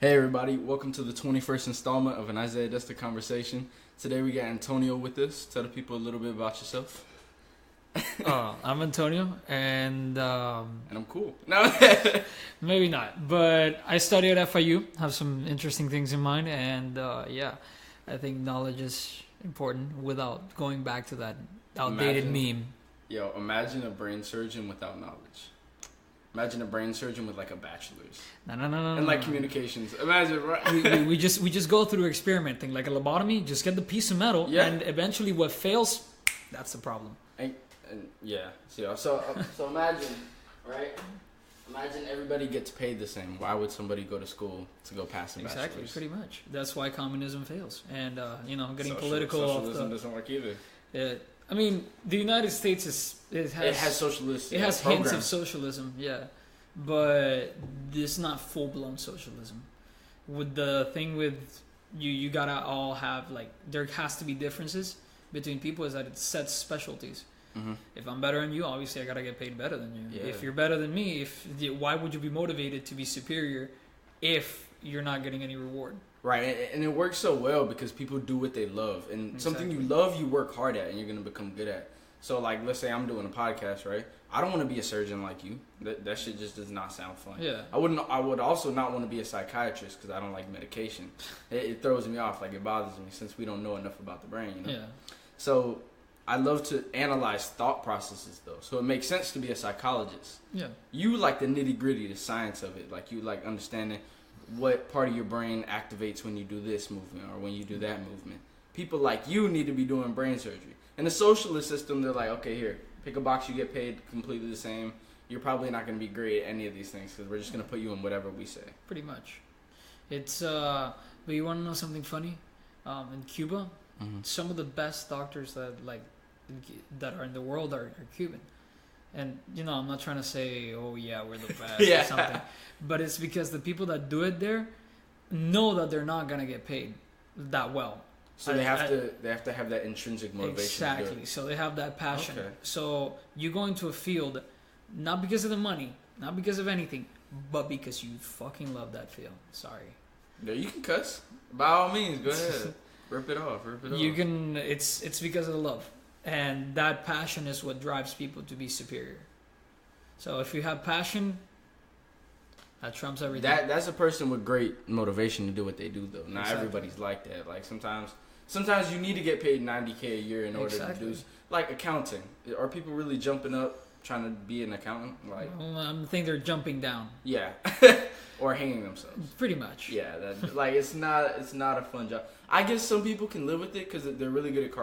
Hey everybody, welcome to the 21st installment of an Isaiah Desta Conversation. Today we got Antonio with us. Tell the people a little bit about yourself. I'm Antonio, and I'm cool. No, maybe not, but I study at FIU, have some interesting things in mind, and I think knowledge is important without going back to that outdated meme. Imagine a brain surgeon without knowledge. Imagine a brain surgeon with like a bachelor's. No. And like communications. Imagine, right? we just go through experimenting, like a lobotomy. Just get the piece of metal, and eventually, what fails, that's the problem. So imagine, right? Imagine everybody gets paid the same. Why would somebody go to school to go pass a bachelor's? Exactly, pretty much. That's why communism fails, and getting political. Socialism doesn't work either. I mean, the United States has socialist. It has hints of socialism, but it's not full blown socialism. With the thing with you gotta all have there has to be differences between people. Is that it sets specialties. Mm-hmm. If I'm better than you, obviously I gotta get paid better than you. Yeah. If you're better than me, why would you be motivated to be superior if you're not getting any reward? Right, and it works so well because people do what they love. And something you love, you work hard at, and you're going to become good at. So, let's say I'm doing a podcast, right? I don't want to be a surgeon like you. That shit just does not sound fun. Yeah. I would also not want to be a psychiatrist because I don't like medication. It throws me off. It bothers me since we don't know enough about the brain, you know? Yeah. So, I love to analyze thought processes, though. So, it makes sense to be a psychologist. Yeah. You like the nitty-gritty, the science of it. You like understanding what part of your brain activates when you do this movement or when you do that movement. People like you need to be doing brain surgery. In the socialist system, they're like, okay, here, pick a box, you get paid completely the same. You're probably not going to be great at any of these things because we're just going to put you in whatever we say. Pretty much. It's, but you want to know something funny? In Cuba, some of the best doctors that are in the world are Cuban. And, I'm not trying to say, oh, yeah, we're the best or something. But it's because the people that do it there know that they're not going to get paid that well. So they have to have that intrinsic motivation. Exactly. So they have that passion. Okay. So you go into a field, not because of the money, not because of anything, but because you fucking love that field. Sorry. No, you can cuss. By all means, go ahead. Rip it off. You can. It's because of the love. And that passion is what drives people to be superior. So if you have passion, that trumps everything. That's a person with great motivation to do what they do, though. Not everybody's like that. Sometimes you need to get paid $90K a year in order to do accounting. Are people really jumping up trying to be an accountant? I think they're jumping down. Yeah, or hanging themselves. Pretty much. Yeah, it's not a fun job. I guess some people can live with it because they're really good at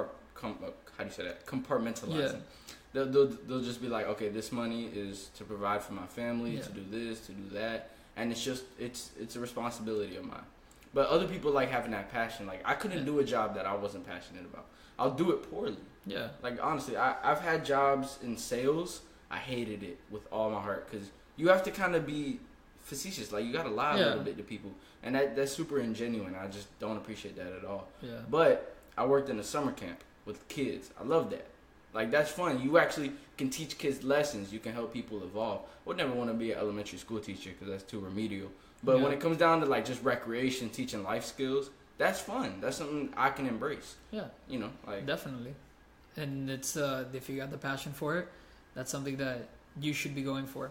how do you say that? Compartmentalizing. Yeah. They'll just be like, okay, this money is to provide for my family, to do this, to do that, and it's a responsibility of mine. But other people like having that passion. I couldn't do a job that I wasn't passionate about. I'll do it poorly. Yeah. Honestly, I've had jobs in sales. I hated it with all my heart because you have to kind of be facetious. You got to lie a little bit to people, and that's super ingenuine. I just don't appreciate that at all. Yeah. But I worked in a summer camp with kids. I love that. That's fun. You actually can teach kids lessons. You can help people evolve. I would never want to be an elementary school teacher because that's too remedial. But when it comes down to just recreation, teaching life skills, that's fun. That's something I can embrace. Yeah. Definitely. And it's if you got the passion for it, that's something that you should be going for.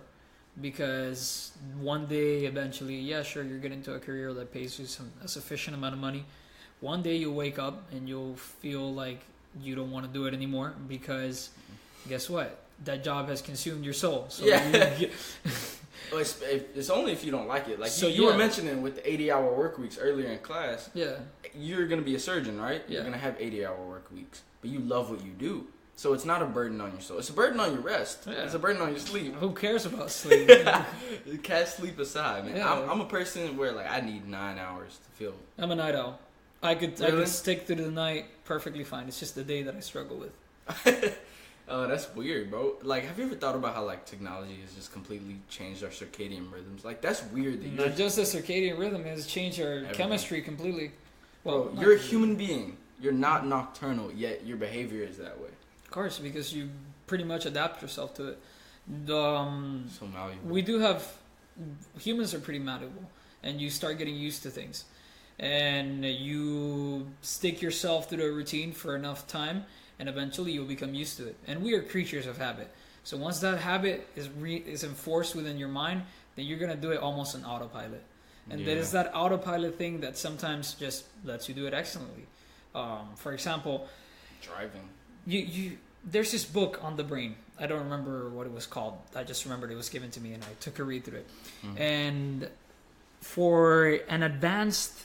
Because one day, eventually, you're getting into a career that pays you a sufficient amount of money. One day you'll wake up and you'll feel like you don't want to do it anymore because guess what? That job has consumed your soul. So it's only if you don't like it. You were mentioning with the 80-hour work weeks earlier in class. Yeah. You're going to be a surgeon, right? Yeah. You're going to have 80-hour work weeks. But you love what you do. So it's not a burden on your soul. It's a burden on your rest. Yeah. It's a burden on your sleep. Who cares about sleep? You can't sleep aside, man. Yeah. I'm a person where I need 9 hours to feel. I'm a night owl. I could stick through the night perfectly fine. It's just the day that I struggle with. Oh, that's weird, bro. Have you ever thought about how technology has just completely changed our circadian rhythms? That's weird. That not just the circadian rhythm, it has changed our chemistry completely. Well, you're a human being. You're not nocturnal, yet your behavior is that way. Of course, because you pretty much adapt yourself to it. So malleable. We do have... Humans are pretty malleable. and you start getting used to things, and you stick yourself through a routine for enough time, and eventually you'll become used to it. And we are creatures of habit. So once that habit is enforced within your mind, then you're gonna do it almost on autopilot. And there's that autopilot thing that sometimes just lets you do it excellently. For example, driving. There's this book on the brain. I don't remember what it was called. I just remembered it was given to me, and I took a read through it. And for an advanced,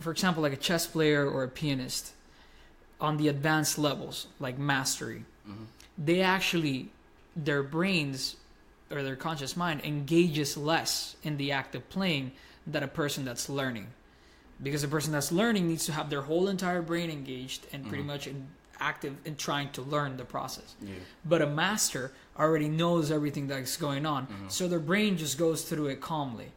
for example, like a chess player or a pianist, on the advanced levels, like mastery, they actually, their brains or their conscious mind engages less in the act of playing than a person that's learning. Because a person that's learning needs to have their whole entire brain engaged and pretty much active in trying to learn the process. But a master already knows everything that's going on, so their brain just goes through it calmly.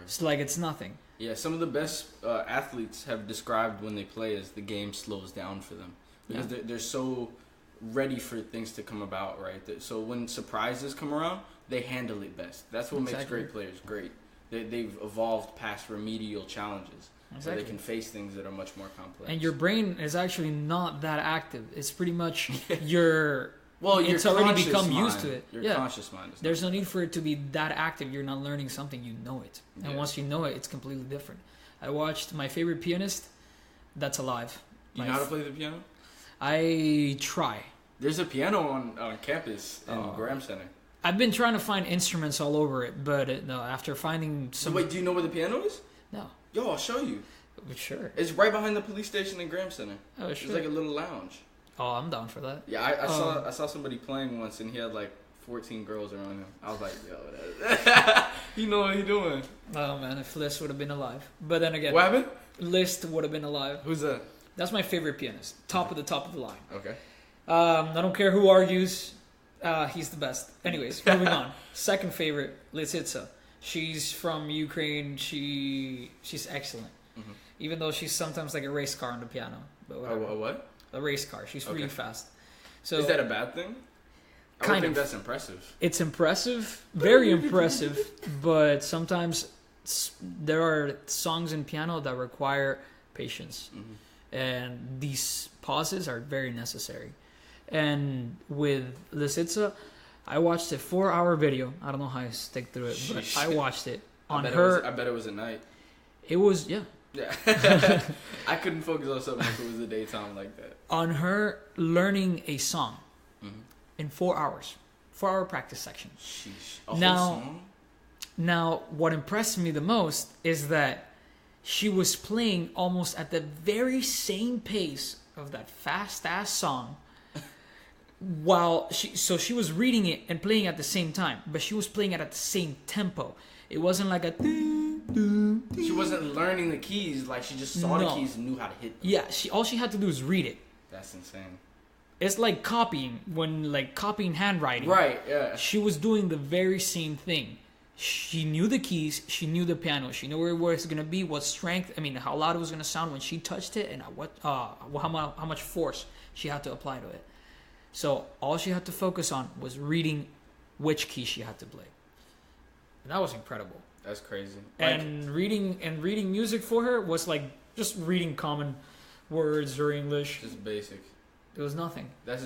It's like it's nothing. Yeah, some of the best athletes have described when they play as the game slows down for them, because they're so ready for things to come about, right? So when surprises come around, they handle it best. That's what makes great players great. They've evolved past remedial challenges. So they can face things that are much more complex. And your brain is actually not that active. It's pretty much your... it's already become used to it. Your conscious mind. There's no need for it to be that active. You're not learning something. You know it. And once you know it, it's completely different. I watched my favorite pianist that's alive. You know how to play the piano? I try. There's a piano on campus in Graham Center. I've been trying to find instruments all over it, but no, after finding some... Wait, do you know where the piano is? No. Yo, I'll show you. Sure. It's right behind the police station in Graham Center. Oh, sure. It's like a little lounge. Oh, I'm down for that. Yeah, I saw somebody playing once, and he had like 14 girls around him. I was like, yo, you know what he's doing. Oh, man, if Liszt would have been alive. But then again... What happened? Liszt would have been alive. Who's that? That's my favorite pianist. Top of the line. Okay. I don't care who argues. He's the best. Anyways, moving on. Second favorite, Lisitsa. She's from Ukraine. She's excellent. Even though she's sometimes like a race car on the piano. But a what? A race car. She's really fast. So is that a bad thing? I think that's impressive. It's impressive. Very impressive. But sometimes there are songs in piano that require patience. And these pauses are very necessary. And with Lisitsa, I watched a 4-hour video. I don't know how I stick through it, but I watched it. I bet it was at night. It was, yeah. I couldn't focus on something if it was the daytime like that. On her learning a song in 4 hours. 4-hour practice section. Sheesh. Whole song? Now, what impressed me the most is that she was playing almost at the very same pace of that fast-ass song. She was reading it and playing at the same time, but she was playing it at the same tempo. It wasn't like a... She wasn't learning the keys, like she just saw the keys and knew how to hit them. Yeah, all she had to do is read it. That's insane. It's like copying, copying handwriting. Right, yeah. She was doing the very same thing. She knew the keys, she knew the piano, she knew where it was going to be, what strength, how loud it was going to sound when she touched it, and how much force she had to apply to it. So all she had to focus on was reading which key she had to play. And that was incredible. That's crazy. And reading music for her was like just reading common words or English. Just basic. It was nothing. That's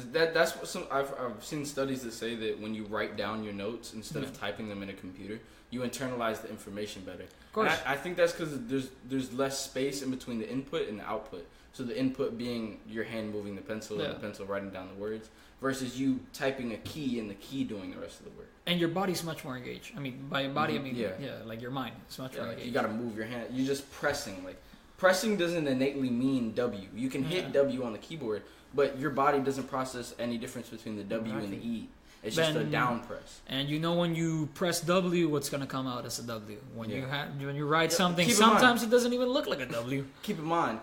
what I've seen studies that say that when you write down your notes instead of typing them in a computer, you internalize the information better. Of course. And I think that's because there's less space in between the input and the output. So the input being your hand moving the pencil and the pencil writing down the words versus you typing a key and the key doing the rest of the work. And your body's much more engaged. By your body, like your mind. It's much more engaged. You got to move your hand. You're just pressing. Like pressing doesn't innately mean W. You can hit W on the keyboard, but your body doesn't process any difference between the W and the E. It's just a down press. And when you press W, what's going to come out as a W? When you write something, sometimes it doesn't even look like a W. Keep in mind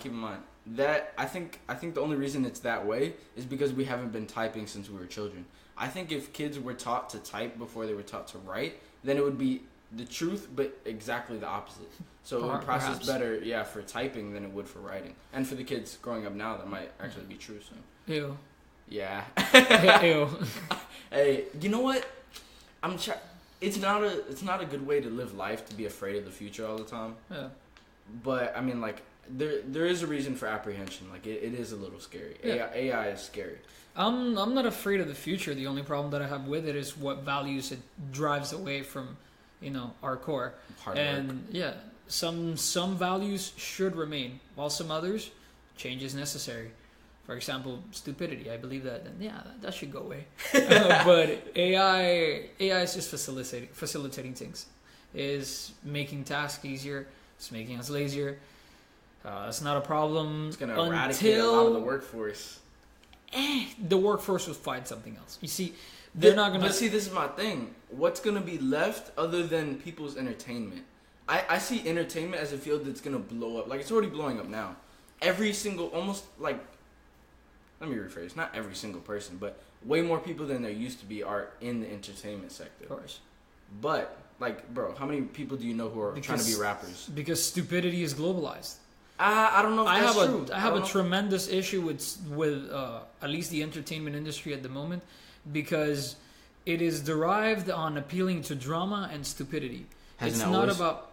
that I think the only reason it's that way is because we haven't been typing since we were children. I think if kids were taught to type before they were taught to write, then it would be the truth, but exactly the opposite. So it would process better, for typing than it would for writing. And for the kids growing up now, that might actually be true. So. Ew. Yeah. Ew. Hey, you know what? it's not a good way to live life to be afraid of the future all the time. Yeah. But I mean, like there is a reason for apprehension. Like it is a little scary. Yeah. AI is scary. I'm not afraid of the future. The only problem that I have with it is what values it drives away from, our core. Hard and work. yeah, some values should remain, while some others, change is necessary. For example, stupidity. I believe that that should go away. But AI is just facilitating things. Is making tasks easier. It's making us lazier. It's not a problem. It's gonna eradicate a lot of the workforce. The workforce will find something else. You see, they're not gonna. But see, this is my thing. What's gonna be left other than people's entertainment? I see entertainment as a field that's gonna blow up. Like it's already blowing up now. Every single, almost like, let me rephrase. Not every single person, but way more people than there used to be are in the entertainment sector. Of course. But like, bro, how many people do you know who are trying to be rappers? Because stupidity is globalized. I don't know if that's true. I have a tremendous issue with at least the entertainment industry at the moment, because it is derived on appealing to drama and stupidity. Hasn't it's it not always? about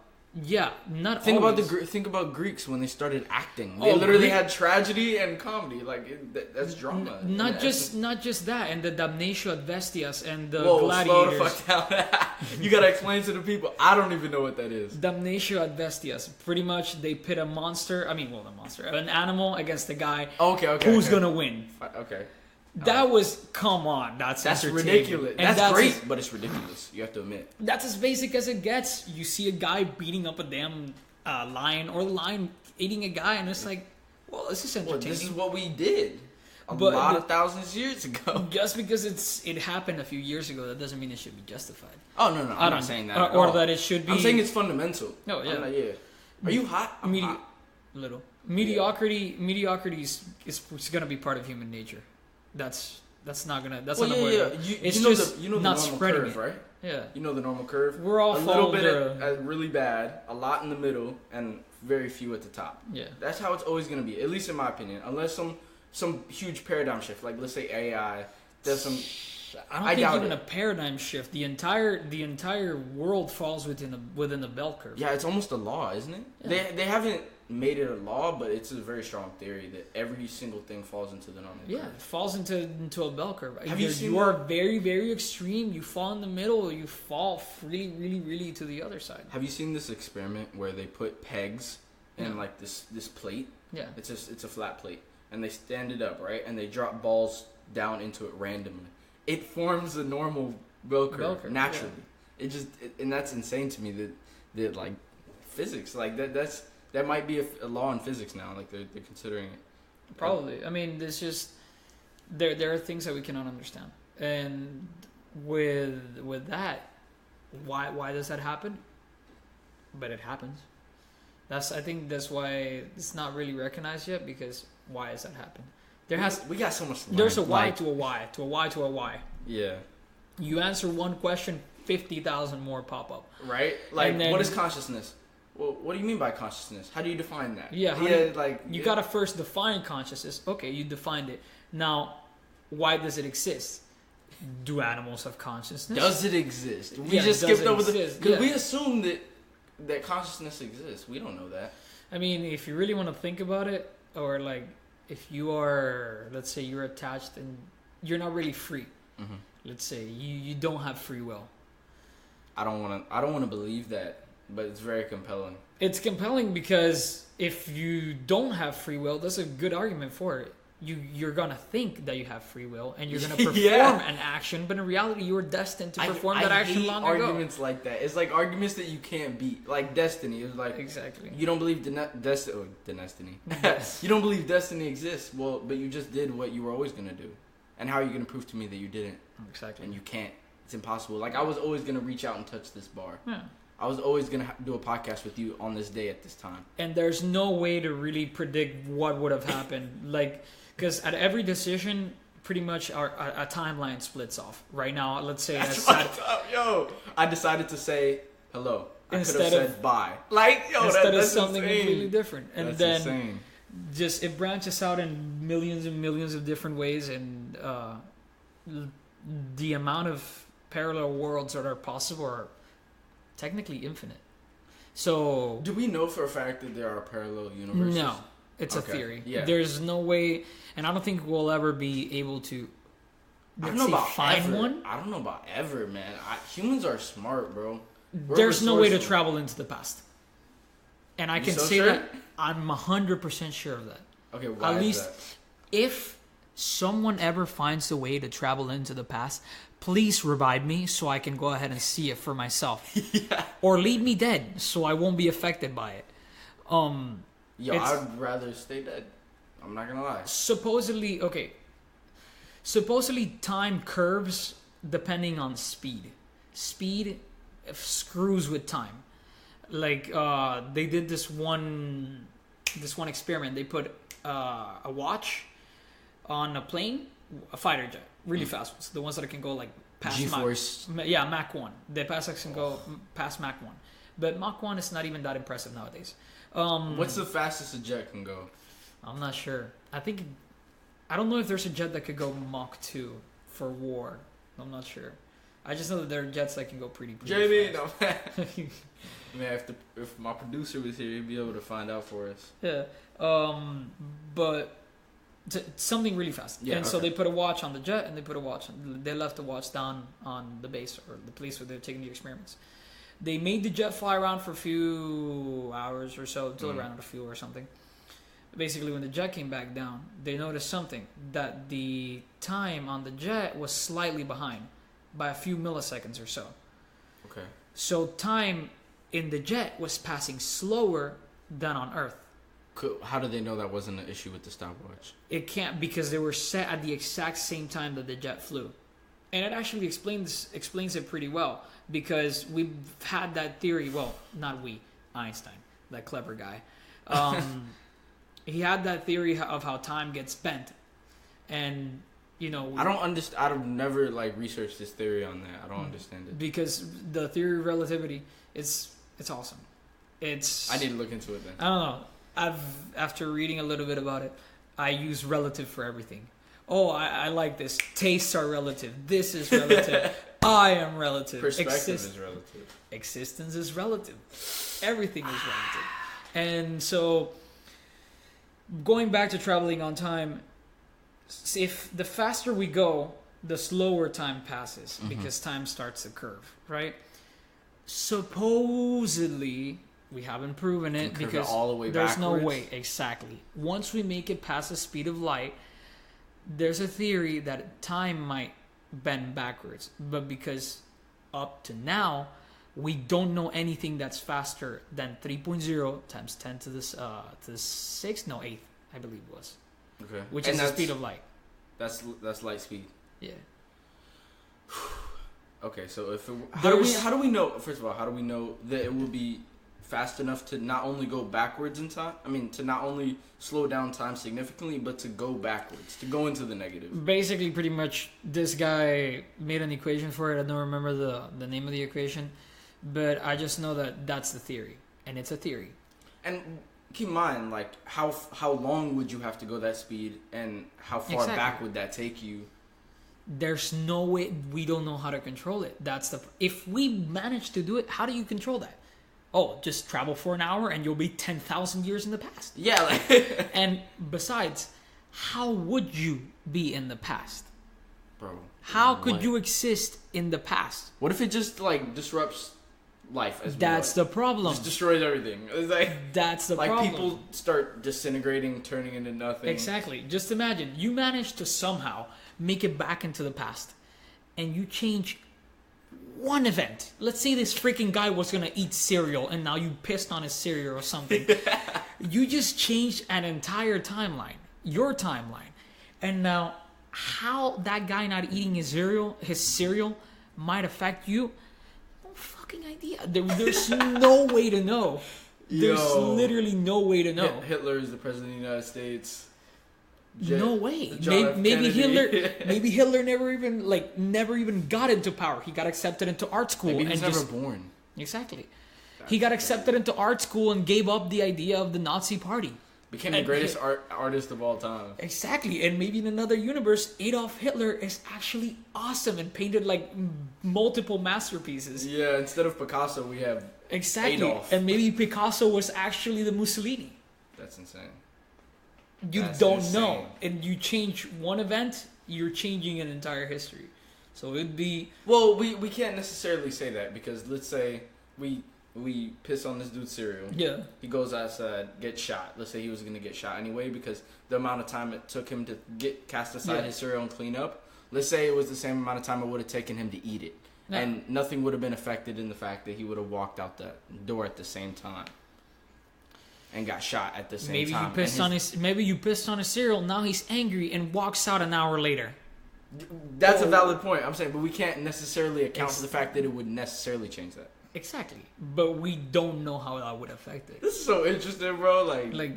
not think always. think about Greeks when they started acting. They literally had tragedy and comedy. Like that's drama. Not just that, and the damnatio ad bestias and the Whoa, gladiators. slow the fuck down. You gotta explain to the people. I don't even know what that is. Damnatio ad bestias. Pretty much, they pit a monster. An animal against a guy. Okay. Who's gonna win? Okay. That was, come on, that's ridiculous. And that's great, but it's ridiculous. You have to admit. That's as basic as it gets. You see a guy beating up a damn lion, or the lion eating a guy, and it's like, well, this is entertaining. Well, this is what we did a lot of thousands of years ago. Just because it happened a few years ago, that doesn't mean it should be justified. Oh no, I'm not saying that. At or all. that it should be. I'm saying it's fundamental. No, yeah. Yeah. Are you hot? I'm hot. Little mediocrity is gonna be part of human nature. That's not gonna. That's not avoidable. It's just you know the not normal spreading curve, it. right? Yeah. You know the normal curve. We're all a little bit at at really bad, a lot in the middle, and very few at the top. Yeah. That's how it's always gonna be, at least in my opinion. Unless some huge paradigm shift, like let's say AI does some. I don't think even a paradigm shift. The entire world falls within the bell curve. Yeah, it's almost a law, isn't it? Yeah. They haven't made it a law, but it's a very strong theory that every single thing falls into the normal curve. Yeah, it falls into a bell curve. You are very, very extreme, you fall in the middle, or you fall really, really, really to the other side. Have you seen this experiment where they put pegs in like this plate? Yeah. It's a flat plate, and they stand it up, right? And they drop balls down into it randomly. It forms a normal bell curve naturally. Yeah. And that's insane to me that like physics, like that might be a law in physics now. Like they're considering it. Probably. I mean, there's just there are things that we cannot understand, and with that, why does that happen? But it happens. I think that's why it's not really recognized yet, because why does that happen? We got so much to learn. There's a why to a why to a why to a why. Yeah. You answer one question, 50,000 more pop up. Right? Like, what is consciousness? Well, what do you mean by consciousness? How do you define that? Yeah. You gotta first define consciousness. Okay, you defined it. Now, why does it exist? Do animals have consciousness? Does it exist? We just skipped over because we assume that consciousness exists. We don't know that. I mean, if you really want to think about it, or like, if you are, let's say you're attached and you're not really free. Mm-hmm. Let's say you don't have free will. I don't want to believe that, but it's very compelling. It's compelling because if you don't have free will, that's a good argument for it. You're gonna think that you have free will and you're gonna perform an action, but in reality, you were destined to perform that action long ago. Arguments like that. It's like arguments that you can't beat, like destiny. It's like exactly. You don't believe destiny. You don't believe destiny exists. Well, but you just did what you were always gonna do, and how are you gonna prove to me that you didn't? Exactly. And you can't. It's impossible. Like I was always gonna reach out and touch this bar. Yeah. I was always going to do a podcast with you on this day at this time. And there's no way to really predict what would have happened. Like, because at every decision, pretty much a timeline splits off. Right now, let's say... I decided to say hello. I could have said bye. Like, instead that's of something insane. completely different. And that's then insane. Just it branches out in millions and millions of different ways. And the amount of parallel worlds that are possible are technically infinite. So do we know for a fact that there are parallel universes? No, it's a theory. Yeah. There's no way, and I don't think we'll ever be able to. I don't know about find ever. one. I don't know about ever, man. Humans are smart, bro. There's no way to travel into the past, and I can say sure? that I'm 100% sure of that. Okay, why At is least that? if someone ever finds a way to travel into the past, please revive me so I can go ahead and see it for myself. Yeah. Or leave me dead so I won't be affected by it. Yo, I'd rather stay dead. I'm not gonna lie. Supposedly time curves depending on speed. Speed screws with time. Like they did this one experiment. They put a watch on a plane, a fighter jet, really fast ones, the ones that can go like past G-force. Mach 1. The fastest can go past Mach 1, but Mach 1 is not even that impressive nowadays. What's the fastest a jet can go? I'm not sure. I don't know if there's a jet that could go Mach 2 for war. I'm not sure. I just know that there are jets that can go pretty JB, fast. no. Man, if my producer was here, he'd be able to find out for us. Yeah. But something really fast. Yeah, and so they put a watch on the jet, and they left the watch down on the base or the place where they're taking the experiments. They made the jet fly around for a few hours or so until it ran out of fuel or something. Basically, when the jet came back down, they noticed something, that the time on the jet was slightly behind by a few milliseconds or so. Okay. So time in the jet was passing slower than on Earth. How did they know that wasn't an issue with the stopwatch? It can't, because they were set at the exact same time that the jet flew. And it actually explains it pretty well, because we've had that theory. Well, not we, Einstein, that clever guy. He had that theory of how time gets bent, and I don't understand. I've never researched this theory on that. I don't understand it, because the theory of relativity it's awesome. I need to look into it then. I don't know. After reading a little bit about it, I use relative for everything. Oh, I like this. Tastes are relative. This is relative. I am relative. Perspective is relative. Existence is relative. Everything is relative. And so, going back to traveling on time, if the faster we go, the slower time passes, because time starts to curve, right? Supposedly, we haven't proven it because all the way there's backwards. No way. Exactly. Once we make it past the speed of light, there's a theory that time might bend backwards. But because up to now, we don't know anything that's faster than 3.0 times 10 to the 8th, I believe it was. Okay. Which is the speed of light. That's light speed. Yeah. Okay, so how do we know? First of all, how do we know that it will be fast enough to not only go backwards in time? I mean, to not only slow down time significantly, but to go backwards, to go into the negative. Basically, pretty much, this guy made an equation for it. I don't remember the name of the equation, but I just know that that's the theory, and it's a theory. And keep in mind, how long would you have to go that speed, and how far back would that take you? There's no way. We don't know how to control it. If we manage to do it, how do you control that? Oh, just travel for an hour and you'll be 10,000 years in the past. Yeah. And besides, how would you be in the past? Bro. How could you exist in the past? What if it just disrupts life as That's the problem. Just destroys everything. It's that's the problem. People start disintegrating, turning into nothing. Exactly. Just imagine, you manage to somehow make it back into the past, and you change one event. Let's say this freaking guy was gonna eat cereal, and now you pissed on his cereal or something. You just changed an entire timeline, your timeline, and now how that guy not eating his cereal might affect you. No fucking idea. There's no way to know. There's literally no way to know. Hitler is the president of the United States. No way. Maybe Hitler never even got into power. He got accepted into art school. Maybe he was never born. Exactly. He got accepted into art school and gave up the idea of the Nazi party. Became the greatest artist of all time. Exactly. And maybe in another universe, Adolf Hitler is actually awesome and painted like multiple masterpieces. Yeah, instead of Picasso, we have Adolf. And maybe Picasso was actually the Mussolini. That's insane. You don't know. And you change one event, you're changing an entire history. So it'd be... Well, we can't necessarily say that because let's say we piss on this dude's cereal. Yeah. He goes outside, gets shot. Let's say he was going to get shot anyway because the amount of time it took him to cast aside his cereal and clean up. Let's say it was the same amount of time it would have taken him to eat it. Yeah. And nothing would have been affected in the fact that he would have walked out that door at the same time. And got shot at the same time. Maybe you pissed on his cereal, now he's angry and walks out an hour later. That's a valid point. I'm saying, but we can't necessarily account for the fact that it would necessarily change that. Exactly. But we don't know how that would affect it. This is so interesting, bro. Like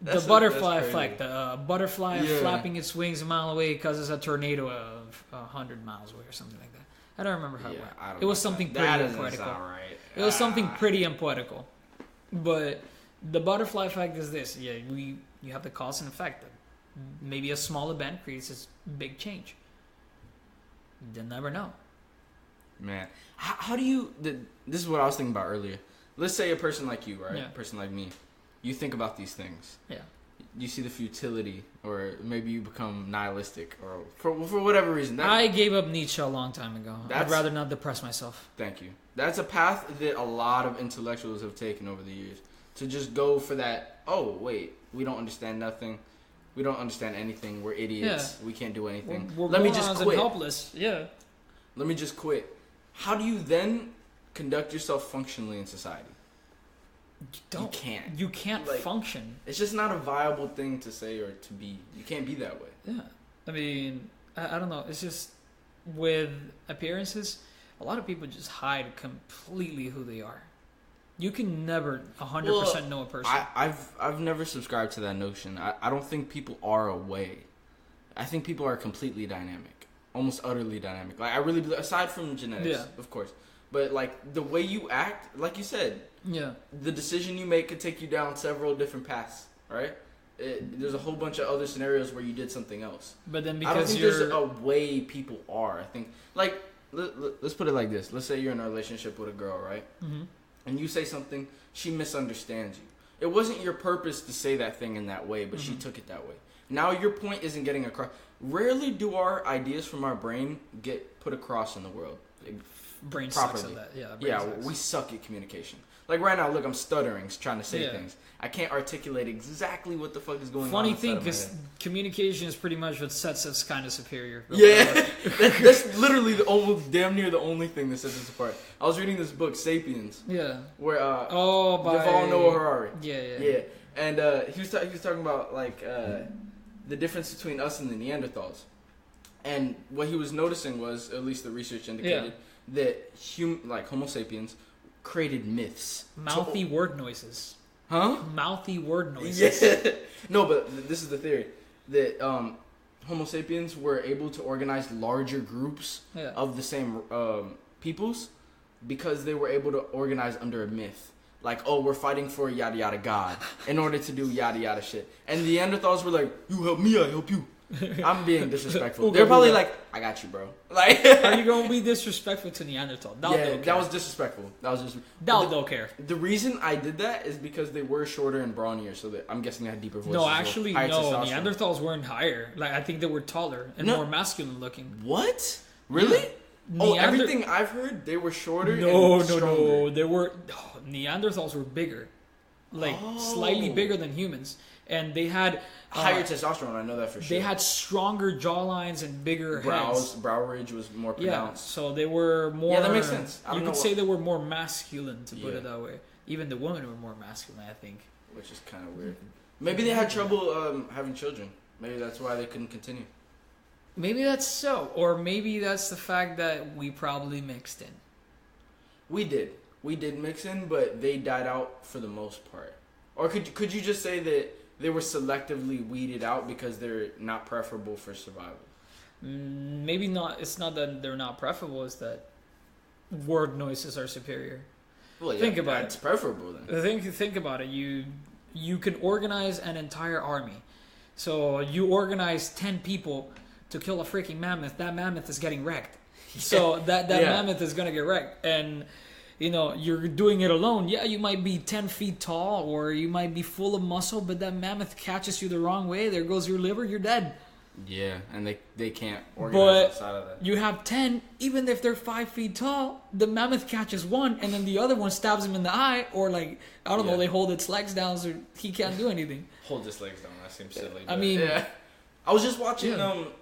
the butterfly effect. A butterfly flapping its wings a mile away causes a tornado of 100 miles away or something like that. I don't remember how it went. It was something pretty unpoetical. Right. It was something pretty unpoetical. But the butterfly effect is this. Yeah, you have the cause and effect. Maybe a small event creates this big change. You'll never know. Man, how do you... This is what I was thinking about earlier. Let's say a person like you, right? Yeah. A person like me. You think about these things. Yeah. You see the futility, or maybe you become nihilistic, or for whatever reason. I gave up Nietzsche a long time ago. I'd rather not depress myself. Thank you. That's a path that a lot of intellectuals have taken over the years. To just go for that, oh, wait, we don't understand nothing. We don't understand anything. We're idiots. Yeah. We can't do anything. Let me just quit. Helpless. Yeah. Let me just quit. How do you then conduct yourself functionally in society? You can't. You can't function. It's just not a viable thing to say or to be. You can't be that way. Yeah. I mean, I don't know. It's just with appearances, a lot of people just hide completely who they are. You can never 100% know a person. I've never subscribed to that notion. I don't think people are a way. I think people are completely dynamic, almost utterly dynamic. Like I really, aside from genetics, of course, but like the way you act, like you said, the decision you make could take you down several different paths. Right? There's a whole bunch of other scenarios where you did something else. But then because I don't think there's a way people are. I think like let's put it like this. Let's say you're in a relationship with a girl, right? Mm-hmm. And you say something, she misunderstands you. It wasn't your purpose to say that thing in that way, but she took it that way. Now your point isn't getting across. Rarely do our ideas from our brain get put across in the world. Brain properly. Sucks at that. Yeah, we suck at communication. Like right now, look, I'm stuttering, trying to say things. I can't articulate exactly what the fuck is going on. Funny thing, because communication is pretty much what sets us kind of superior. Yeah, that's literally damn near the only thing that sets us apart. I was reading this book, *Sapiens*. Yeah. Where by Yuval Noah Harari. Yeah. And he was talking about like the difference between us and the Neanderthals, and what he was noticing was, at least the research indicated, that Homo sapiens created myths. Mouthy word noises. Huh? Mouthy word noises. Yeah. No, but this is the theory. That Homo sapiens were able to organize larger groups of the same peoples because they were able to organize under a myth. Like, oh, we're fighting for yada yada god in order to do yada yada shit. And the Neanderthals were like, you help me, I help you. I'm being disrespectful. They're probably like, I got you, bro. Like, are you gonna be disrespectful to Neanderthal? That was disrespectful. Don't care. The reason I did that is because they were shorter and brawnier, so that I'm guessing they had deeper voices. No, actually, no. Neanderthals weren't higher. Like, I think they were taller and more masculine looking. What? Really? Yeah. Everything I've heard, they were shorter. No. They were Neanderthals were bigger, slightly bigger than humans, and they had higher testosterone. I know that for sure. They had stronger jawlines and bigger heads. Brow ridge was more pronounced. So they were more. Yeah, that makes sense. You could say they were more masculine, to put it that way. Even the women were more masculine, I think. Which is kind of weird. Maybe they had trouble having children. Maybe that's why they couldn't continue. Maybe that's so, or maybe that's the fact that we probably mixed in. We did mix in, but they died out for the most part. Or could you just say that they were selectively weeded out because they're not preferable for survival? Maybe not. It's not that they're not preferable. It's that word noises are superior. Well, think about it. It's preferable then. Think about it. you can organize an entire army. So you organize 10 people to kill a freaking mammoth. That mammoth is getting wrecked. So that mammoth is gonna get wrecked, and you're doing it alone. Yeah, you might be 10 feet tall, or you might be full of muscle, but that mammoth catches you the wrong way. There goes your liver. You're dead. Yeah, and they can't organize outside of that. You have 10, even if they're 5 feet tall, the mammoth catches one, and then the other one stabs him in the eye, or like I don't know, they hold its legs down so he can't do anything. Hold its legs down. That seems silly. I mean, yeah. I was just watching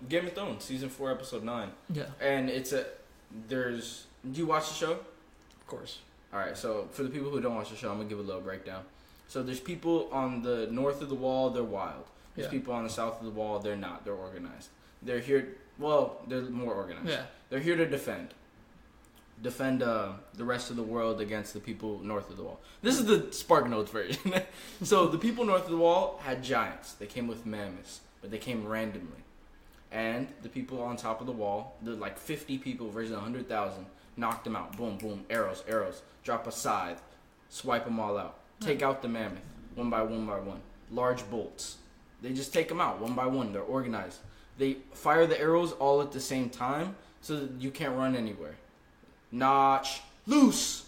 Game of Thrones season 4 episode 9. Yeah. And do you watch the show? Of course. All right. So for the people who don't watch the show, I'm gonna give a little breakdown. So there's people on the north of the wall. They're wild. There's people on the south of the wall. They're not. They're organized. They're here. Well, they're more organized. Yeah. They're here to defend the rest of the world against the people north of the wall. This is the Spark Notes version. So the people north of the wall had giants. They came with mammoths, but they came randomly. And the people on top of the wall, the like 50 people versus 100,000, knocked them out. Boom, boom, arrows. Drop a scythe, swipe them all out. Take out the mammoth, one by one. Large bolts. They just take them out one by one. They're organized. They fire the arrows all at the same time so that you can't run anywhere. Notch, loose!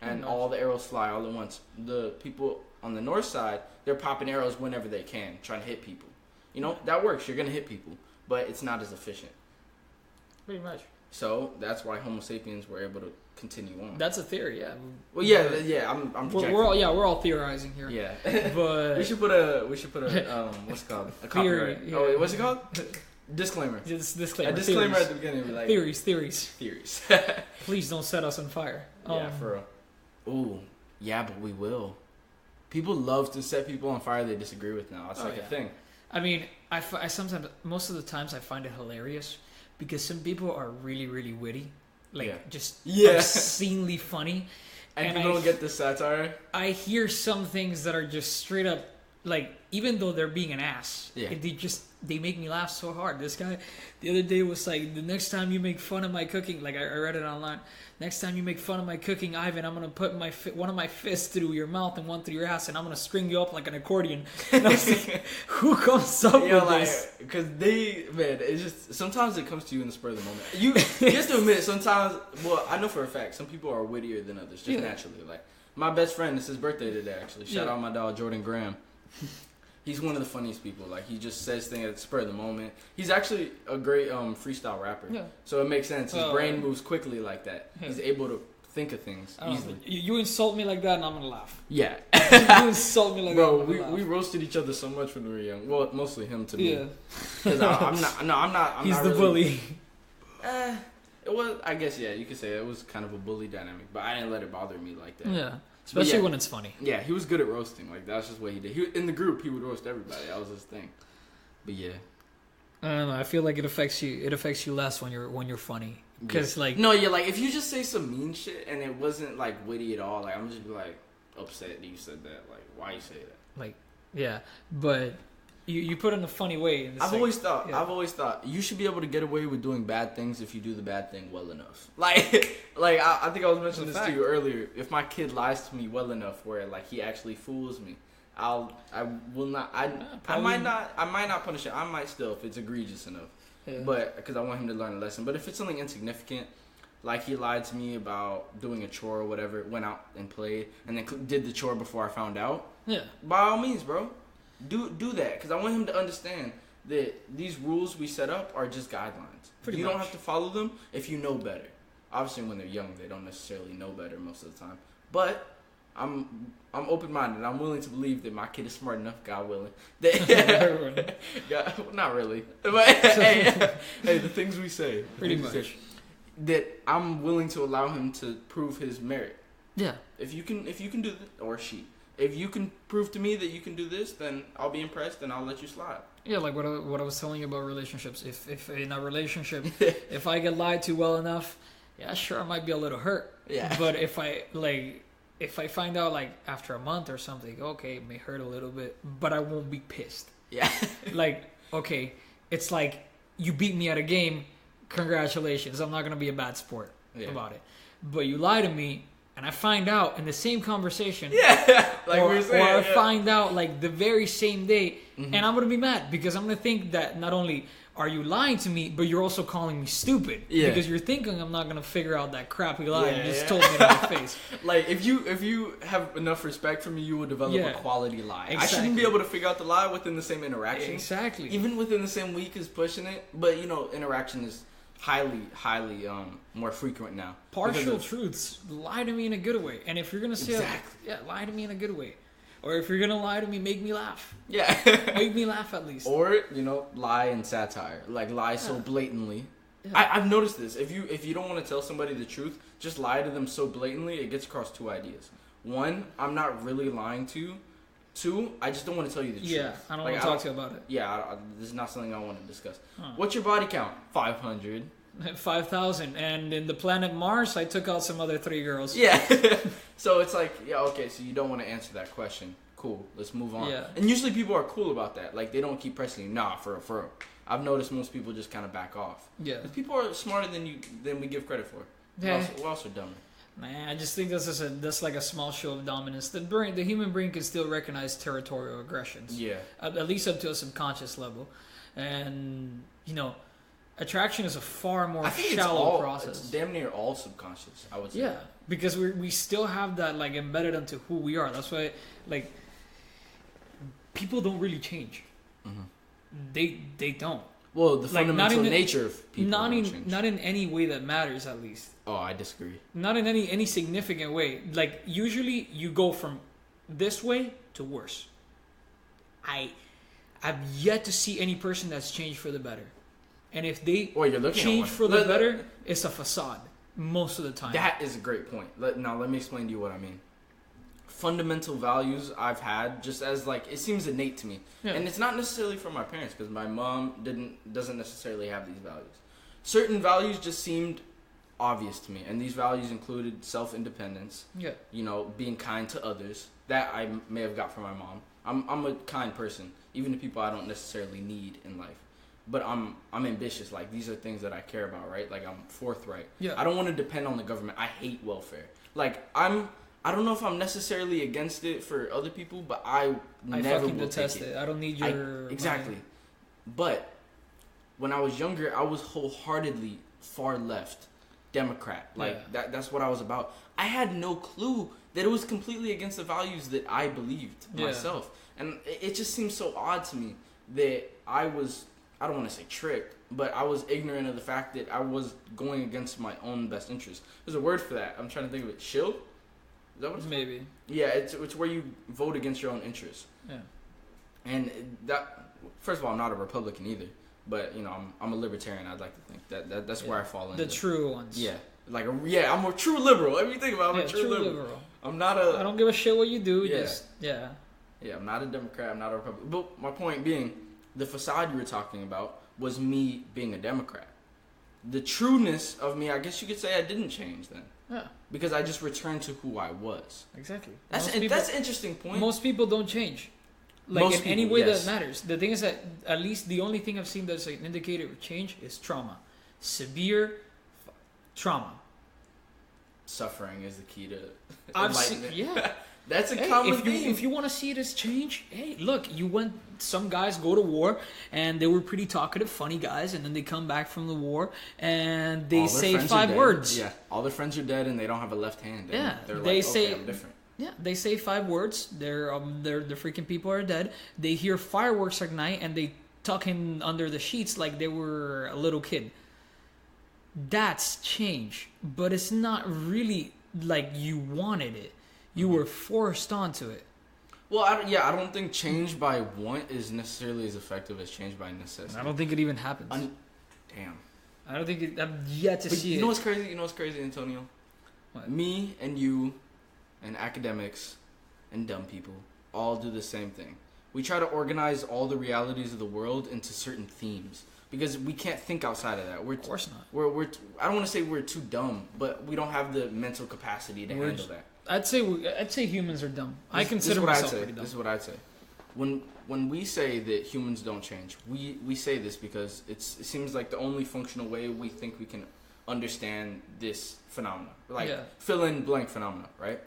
And all the arrows fly all at once. The people on the north side, they're popping arrows whenever they can, trying to hit people. That works. You're going to hit people. But it's not as efficient. Pretty much. So that's why Homo sapiens were able to continue on. That's a theory, yeah. Well, yeah. I'm projecting. We're all theorizing here. Yeah. But we should put a what's it called? A theory. copyright. Yeah. Oh, wait, what's it called? Disclaimer. Disclaimer. A disclaimer at the beginning. Be like, Theories. Please don't set us on fire. Yeah, for real. Ooh, yeah, but we will. People love to set people on fire they disagree with now. It's a thing. I mean, I sometimes, most of the times I find it hilarious because some people are really, really witty. Just obscenely funny. And people don't get the satire. I hear some things that are just straight up, like, even though they're being an ass, they make me laugh so hard. This guy the other day was like, the next time you make fun of my cooking, like I read it online, next time you make fun of my cooking, Ivan, I'm going to put one of my fists through your mouth and one through your ass, and I'm going to string you up like an accordion. And I was like, who comes up with this? Because it's just, sometimes it comes to you in the spur of the moment. You have to admit, sometimes, well, I know for a fact, some people are wittier than others, just naturally. Like, my best friend, it's his birthday today, actually. Shout out my dog, Jordan Graham. He's one of the funniest people. Like, he just says things at the spur of the moment. He's actually a great freestyle rapper. Yeah. So it makes sense. His brain moves quickly like that. Yeah. He's able to think of things easily. You insult me like that and I'm going to laugh. Yeah. You insult me like that. Bro, we roasted each other so much when we were young. Well, mostly him to me. Yeah. Because I'm not. He's the bully. It was, I guess, you could say it was kind of a bully dynamic. But I didn't let it bother me like that. Yeah. Especially when it's funny. Yeah, he was good at roasting. Like, that's just what he did. In the group, he would roast everybody. That was his thing. But yeah. I don't know. I feel like it affects you less when you're funny. Because like if you just say some mean shit and it wasn't like witty at all, like I'm just be like upset that you said that. Like, why you say that? Like, yeah, but you put it in a funny way. I've always thought you should be able to get away with doing bad things if you do the bad thing well enough. Like I think I was mentioning this to you earlier. If my kid lies to me well enough, where like he actually fools me, I might not punish it. I might still if it's egregious enough. Yeah. But because I want him to learn a lesson. But if it's something insignificant, like he lied to me about doing a chore or whatever, went out and played, and then did the chore before I found out. Yeah. By all means, bro. Do that, because I want him to understand that these rules we set up are just guidelines. You don't have to follow them if you know better. Obviously, when they're young, they don't necessarily know better most of the time. But I'm open-minded. I'm willing to believe that my kid is smart enough, God willing. Not really. But hey, the things we say. Pretty much. That I'm willing to allow him to prove his merit. Yeah. If you can do that, or she. If you can prove to me that you can do this, then I'll be impressed and I'll let you slide. Yeah, like what I was telling you about relationships. If in a relationship, if I get lied to well enough, yeah, sure, I might be a little hurt. Yeah. But if I find out like after a month or something, okay, it may hurt a little bit, but I won't be pissed. Yeah. Like, okay, it's like you beat me at a game, congratulations. I'm not gonna be a bad sport about it. But you lie to me, and I find out in the same conversation, like or, we were saying, or I find out like the very same day, Mm-hmm. and I'm gonna be mad because I'm gonna think that not only are you lying to me, but you're also calling me stupid because you're thinking I'm not gonna figure out that crappy lie you just told me to my face. Like if you have enough respect for me, you will develop a quality lie. Exactly. I shouldn't be able to figure out the lie within the same interaction. Exactly. Even within the same week as pushing it, but interaction is highly more frequent now. Partial truths. Lie to me in a good way. And if you're gonna say lie to me in a good way. Or if you're gonna lie to me, make me laugh. Yeah. Make me laugh at least. Or, lie in satire. Like lie so blatantly. Yeah. I've noticed this. If you don't want to tell somebody the truth, just lie to them so blatantly, it gets across two ideas. One, I'm not really lying to you. Two, I just don't want to tell you the truth. Yeah, I don't want to talk to you about it. Yeah, this is not something I want to discuss. What's your body count? 500. 5,000. And in the planet Mars, I took out some other 3 girls. Yeah. So it's like, okay, so you don't want to answer that question. Cool, let's move on. Yeah. And usually people are cool about that. Like, they don't keep pressing you. Nah, for real. I've noticed most people just kind of back off. Yeah. People are smarter than we give credit for. Yeah. We're also dumber. Man, I just think that's like a small show of dominance. The human brain can still recognize territorial aggressions. Yeah. At least up to a subconscious level. And, attraction is a far more shallow process. It's damn near all subconscious, I would say. Yeah, because we still have that like embedded into who we are. That's why like people don't really change. Mm-hmm. They don't. Well, the fundamental nature of people not change. in any way that matters, at least. Oh, I disagree. Not in any significant way. Like usually you go from this way to worse. I've yet to see any person that's changed for the better. And if they change for the better, it's a facade most of the time. That is a great point. Now let me explain to you what I mean. Fundamental values I've had just as it seems innate to me, and it's not necessarily from my parents because my mom doesn't necessarily have these values. Certain values just seemed obvious to me, and these values included self-independence. Yeah, being kind to others. That I may have got from my mom. I'm a kind person, even to people I don't necessarily need in life. But I'm ambitious. Like, these are things that I care about, right? Like, I'm forthright. Yeah. I don't want to depend on the government. I hate welfare. Like, I don't know if I'm necessarily against it for other people, but I never will detest take it. I don't need your exactly. money. But when I was younger, I was wholeheartedly far left Democrat. Like, that's what I was about. I had no clue that it was completely against the values that I believed myself. And it just seems so odd to me that I don't want to say tricked, but I was ignorant of the fact that I was going against my own best interest. There's a word for that. I'm trying to think of it. Shill? Is that what it's Maybe. called? Yeah, it's where you vote against your own interests. Yeah. And that, first of all, I'm not a Republican either, but I'm a libertarian. I'd like to think that's where I fall into. The true ones. Yeah. I'm a true liberal. Let me think about it. I'm a true liberal. I'm not a. I don't give a shit what you do. Yeah. Yeah, I'm not a Democrat. I'm not a Republican. But my point being, the facade you were talking about was me being a Democrat. The trueness of me, I guess you could say I didn't change then. Yeah. Because I just returned to who I was. Exactly. That's an interesting point. Most people don't change. Like in any way that matters. The thing is that at least the only thing I've seen that's an indicator of change is trauma. Severe trauma. Suffering is the key to enlightenment. That's a common thing. If you want to see it as change, hey, look, some guys go to war and they were pretty talkative, funny guys, and then they come back from the war and they say 5 words. Yeah, all their friends are dead and they don't have a left hand. Yeah, they say, I'm different. Yeah, they say 5 words. The freaking people are dead. They hear fireworks ignite and they tuck in under the sheets like they were a little kid. That's change, but it's not really like you wanted it. You were forced onto it. Well, I don't think change by want is necessarily as effective as change by necessity. I don't think it even happens. Damn. I don't think I've yet to see it. You know what's crazy? Antonio? What? Me and you and academics and dumb people all do the same thing. We try to organize all the realities of the world into certain themes. Because we can't think outside of that. Of course not. I don't want to say we're too dumb, but we don't have the mental capacity to handle that. I'd say humans are dumb. I consider myself pretty dumb. This is what I'd say. When we say that humans don't change, we say this because it seems like the only functional way we think we can understand this phenomena. Like, Yeah. fill in blank phenomena, right?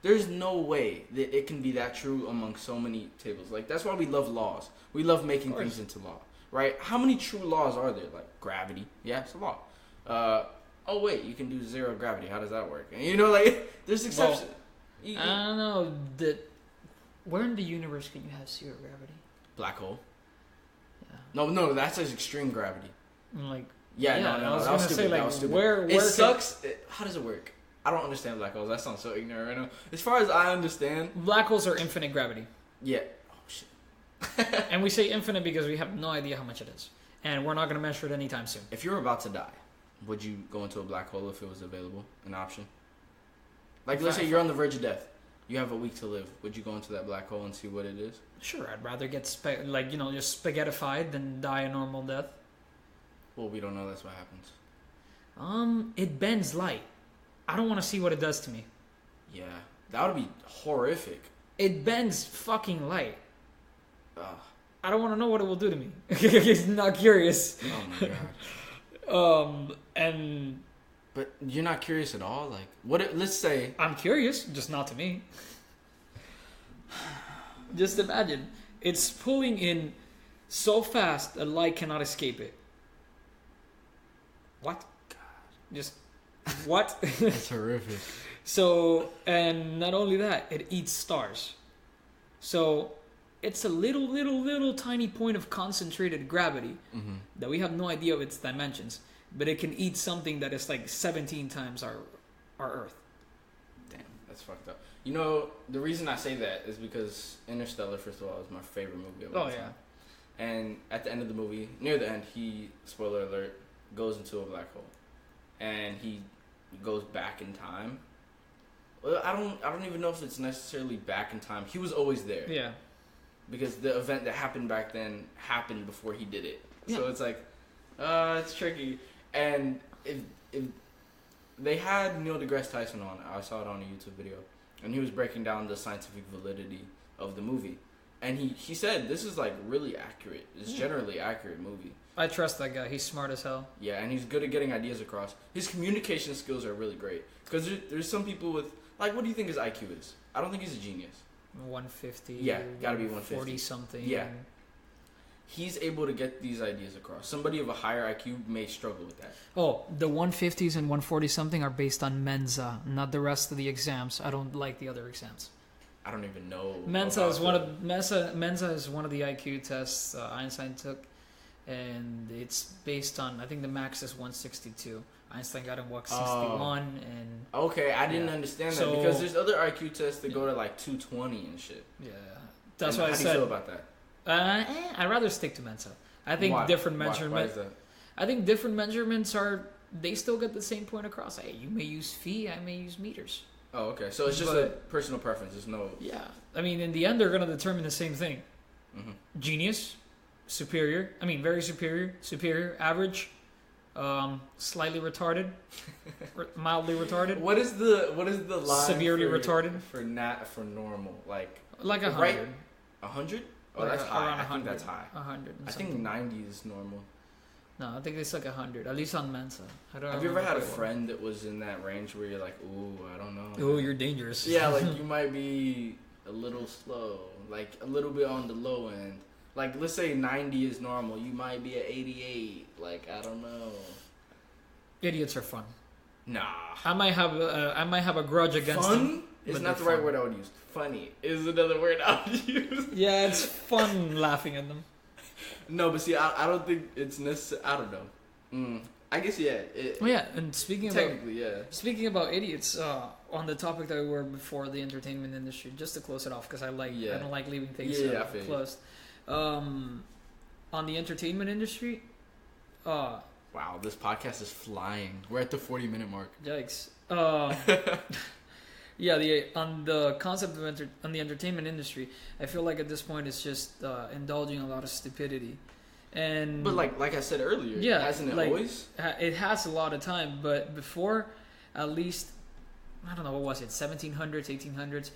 There's no way that it can be that true among so many tables. Like, that's why we love laws. We love making things into law, right? How many true laws are there? Like, gravity. Yeah, it's a law. Oh, wait, you can do zero gravity. How does that work? And, you know, like, there's exceptions. Well, I don't know. Where in the universe can you have zero gravity? Black hole. Yeah. No, that's just extreme gravity. Like, no, I was that was gonna stupid. say, like, that was stupid. where It sucks. How does it work? I don't understand black holes. That sounds so ignorant right now. As far as I understand, black holes are infinite gravity. Yeah. Oh shit. And we say infinite because we have no idea how much it is, and we're not going to measure it anytime soon. If you were about to die, would you go into a black hole if it was available, an option? Like, let's say you're on the verge of death. You have a week to live. Would you go into that black hole and see what it is? Sure, I'd rather get just spaghettified than die a normal death. Well, we don't know that's what happens. It bends light. I don't want to see what it does to me. Yeah, that would be horrific. It bends fucking light. Ugh. I don't want to know what it will do to me. It's not curious. Oh my god. And but you're not curious at all. Like, what? Let's say I'm curious, just not to me. Just imagine it's pulling in so fast that light cannot escape it. What? God. Just what? That's horrific. So, and not only that, it eats stars. So, it's a little tiny point of concentrated gravity that we have no idea of its dimensions, but it can eat something that is like 17 times our Earth. Damn, that's fucked up. You know, the reason I say that is because Interstellar, first of all, is my favorite movie of all time. Yeah. And at the end of the movie, near the end, he, spoiler alert, goes into a black hole. And he goes back in time. Well, I don't even know if it's necessarily back in time. He was always there. Yeah. Because the event that happened back then happened before he did it. Yeah. So it's like, it's tricky. And if they had Neil deGrasse Tyson on, I saw it on a YouTube video, and he was breaking down the scientific validity of the movie. And he said, this is like really accurate. It's generally accurate movie. I trust that guy. He's smart as hell. Yeah, and he's good at getting ideas across. His communication skills are really great. Because there's some people with, like, what do you think his IQ is? I don't think he's a genius. 150. Yeah, gotta be 150. 40 something. Yeah. He's able to get these ideas across. Somebody of a higher IQ may struggle with that. Oh, the 150s and 140 something are based on Mensa, not the rest of the exams. I don't like the other exams. I don't even know. Mensa is one of the IQ tests Einstein took, and it's based on, I think the max is 162. Einstein got in 161 and okay, I didn't understand that because there's other IQ tests that go to like 220 and shit. Yeah, that's and what I said. How do you feel about that? I'd rather stick to Mensa. I think different measurements. Why is that? I think different measurements they still get the same point across. Hey, you may use feet, I may use meters. Oh, okay. So it's just a personal preference. There's no. Yeah, I mean, in the end, they're gonna determine the same thing. Genius, superior. I mean, very superior, average, slightly retarded, mildly retarded. What is the line? Severely retarded for normal, like 100. Right? 100? Oh, that's high. Around 100. I think that's high. 100. I think 90 is normal. No, I think it's like 100, at least on Mensa. Have you ever had a friend that was in that range where you're like, ooh, I don't know. Ooh, you're dangerous. Yeah, like you might be a little slow, like a little bit on the low end. Like, let's say 90 is normal, you might be at 88. Like, I don't know. Idiots are fun. Nah. I might have a grudge against them. Fun is not the right word I would use. Funny is another word I would use. Yeah, it's fun laughing at them. No, but see, I don't think it's necessary. I don't know. I guess, yeah. And speaking about idiots, on the topic that we were before, the entertainment industry, just to close it off, because I don't like leaving things closed. On the entertainment industry, wow, this podcast is flying. We're at the 40-minute mark. Yikes. On the concept of on the entertainment industry, I feel like at this point it's just indulging a lot of stupidity, but like I said earlier, hasn't it always? It has a lot of time, but before, at least, I don't know, what was it, 1700s, 1800s,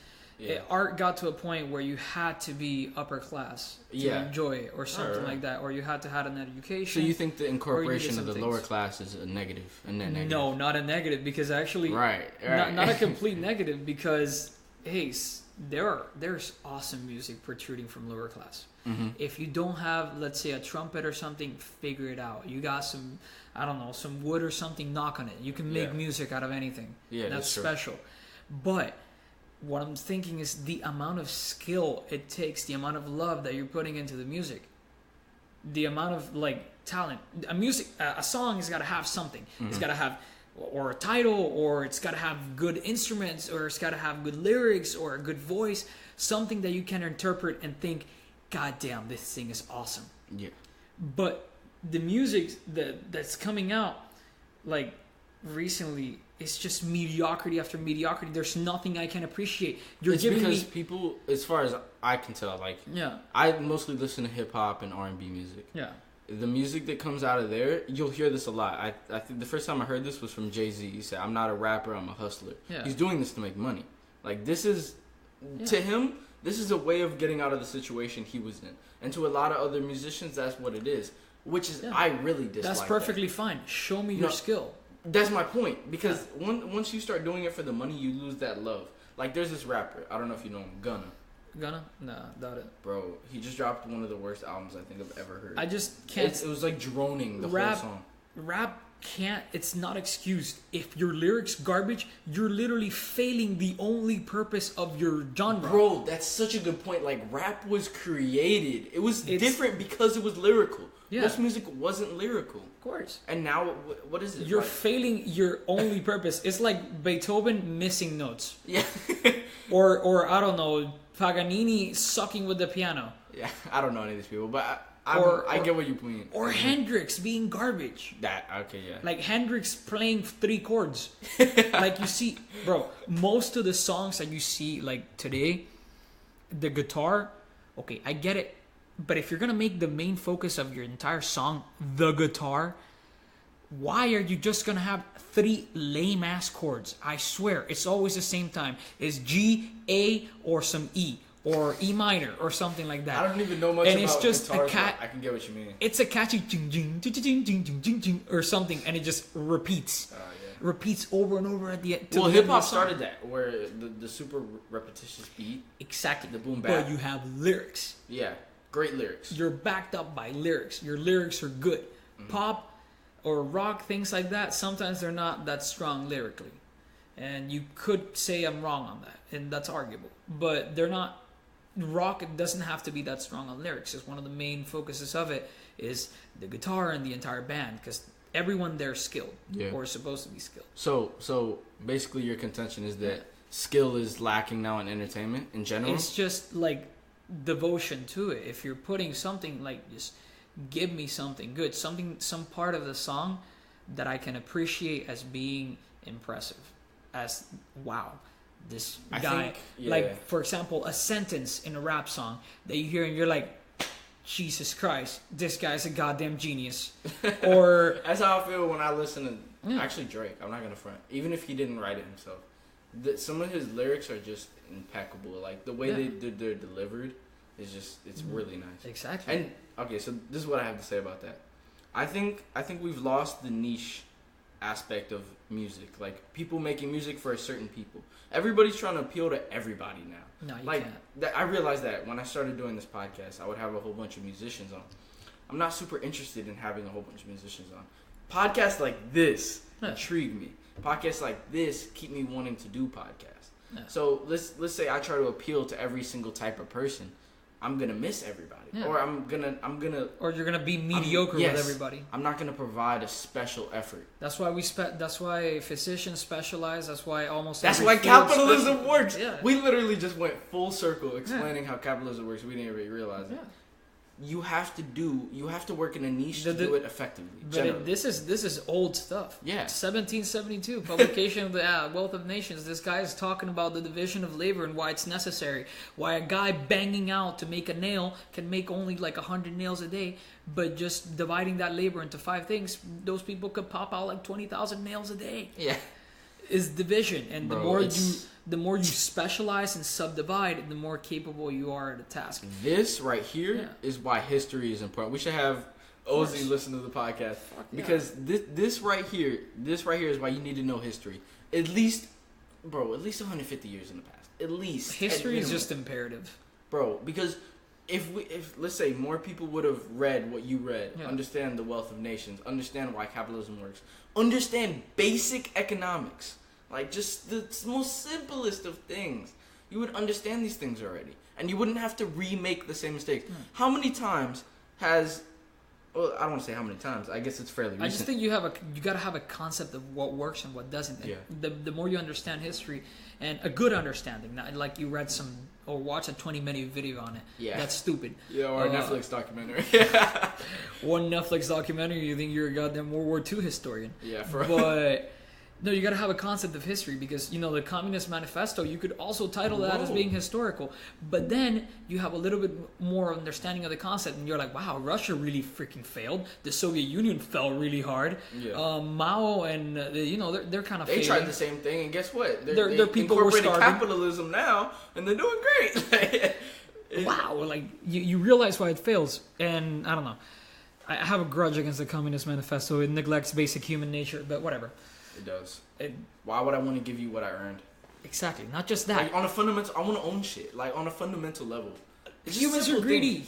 art got to a point where you had to be upper class to enjoy it, or something like that, or you had to have an education. So you think the incorporation of the lower class is a net negative? No, not a negative, because actually, right. Not a complete negative, because hey, there's awesome music protruding from lower class. Mm-hmm. If you don't have, let's say, a trumpet or something, figure it out. You got some, I don't know, some wood or something, knock on it. You can make music out of anything. Yeah, that's special. But what I'm thinking is the amount of skill it takes, the amount of love that you're putting into the music, the amount of talent. A song has got to have something. Mm-hmm. It's got to have or a title, or it's got to have good instruments, or it's got to have good lyrics, or a good voice, something that you can interpret and think, God damn, this thing is awesome. Yeah. But the music that's coming out recently, it's just mediocrity after mediocrity. There's nothing I can appreciate. It's because people, as far as I can tell, I mostly listen to hip hop and R&B music. Yeah. The music that comes out of there, you'll hear this a lot. I think the first time I heard this was from Jay-Z. He said, "I'm not a rapper, I'm a hustler." Yeah. He's doing this to make money. This is, to him, this is a way of getting out of the situation he was in. And to a lot of other musicians, that's what it is. Which is, I really dislike. That's perfectly fine. Show me your skill. That's my point. Because once you start doing it for the money, you lose that love. There's this rapper. I don't know if you know him. Gunna? Nah, doubt it. Bro, he just dropped one of the worst albums I think I've ever heard. I just can't. It was droning the whole song. Rap can't. It's not excused. If your lyrics garbage, you're literally failing the only purpose of your genre. Bro, that's such a good point. Rap was created. It's different because it was lyrical. Yeah. Most music wasn't lyrical. Of course. And now, what is it? You're failing your only purpose. It's like Beethoven missing notes. Yeah. or I don't know, Paganini sucking with the piano. Yeah, I don't know any of these people, but I get what you mean. Or Hendrix being garbage. Okay, yeah. Hendrix playing 3 chords. You see, bro, most of the songs that you see today, the guitar, okay, I get it. But if you're going to make the main focus of your entire song the guitar, why are you just going to have 3 lame-ass chords? I swear, it's always the same time. It's G, A, or some E, or E minor, or something like that. I don't even know much and about it's just guitars, I can get what you mean. It's a catchy jing, or something, and it just repeats. Repeats over and over at the end. Well, hip-hop started that, where the super repetitious beat. Exactly. The boom bap. But you have lyrics. Yeah. Great lyrics. You're backed up by lyrics. Your lyrics are good. Mm-hmm. Pop or rock, things like that, sometimes they're not that strong lyrically. And you could say I'm wrong on that, and that's arguable. But they're not... Rock doesn't have to be that strong on lyrics. It's one of the main focuses of it is the guitar and the entire band, because everyone there is skilled, or is supposed to be skilled. So basically your contention is that skill is lacking now in entertainment in general? It's just devotion to it. If you're putting something just give me something good, some part of the song that I can appreciate as being impressive, as wow, this guy, for example, a sentence in a rap song that you hear and you're like, Jesus Christ, this guy's a goddamn genius. Or that's how I feel when I listen to actually Drake. I'm not gonna front, even if he didn't write it himself. Some of his lyrics are just impeccable. The way they're delivered is just, it's really nice. Exactly. And okay, so this is what I have to say about that. I think we've lost the niche aspect of music. People making music for a certain people. Everybody's trying to appeal to everybody now. No, you can't. I realized that when I started doing this podcast, I would have a whole bunch of musicians on. I'm not super interested in having a whole bunch of musicians on. Podcasts like this intrigue me. Podcasts like this keep me wanting to do podcasts. Yeah. So let's say I try to appeal to every single type of person. I'm gonna miss everybody, or I'm gonna, or you're gonna be mediocre with everybody. I'm not gonna provide a special effort. That's why that's why physicians specialize. That's why That's why capitalism works. Yeah. We literally just went full circle explaining how capitalism works. We didn't really realize it. You have to work in a niche to do it effectively. But this is old stuff. Yeah. 1772, publication of the Wealth of Nations. This guy is talking about the division of labor and why it's necessary. Why a guy banging out to make a nail can make only 100 nails a day, but just dividing that labor into 5 things, those people could pop out 20,000 nails a day. Yeah. is division, and Bro, the more you specialize and subdivide, the more capable you are at a task. This right here is why history is important. We should have Ozzy listen to the podcast because this right here is why you need to know history. At least 150 years in the past. At least history is just imperative, bro. Because if let's say more people would have read what you read, understand the wealth of nations, understand why capitalism works, understand basic economics, like just the most simplest of things, you would understand these things already, and you wouldn't have to remake the same mistakes. How many times has Well, I don't want to say how many times. I guess it's fairly recent. I just think you gotta have a concept of what works and what doesn't. And the more you understand history, and a good understanding, not like you read some or watch a 20-minute video on it. Yeah, that's stupid. Yeah, or a Netflix documentary. One Netflix documentary, you think you're a goddamn World War II historian. Yeah, but no, you gotta have a concept of history because the Communist Manifesto. You could also title that as being historical, but then you have a little bit more understanding of the concept, and you're like, wow, Russia really freaking failed. The Soviet Union fell really hard. Yeah. Mao and they're kind of. They tried the same thing, and guess what? Their people were starving. Capitalism now, and they're doing great. Wow, like you realize why it fails, and I don't know. I have a grudge against the Communist Manifesto. It neglects basic human nature, but whatever. It does. Why would I want to give you what I earned? Exactly. Not just that. Like on a fundamental, I want to own shit. Like on a fundamental level. Humans are greedy.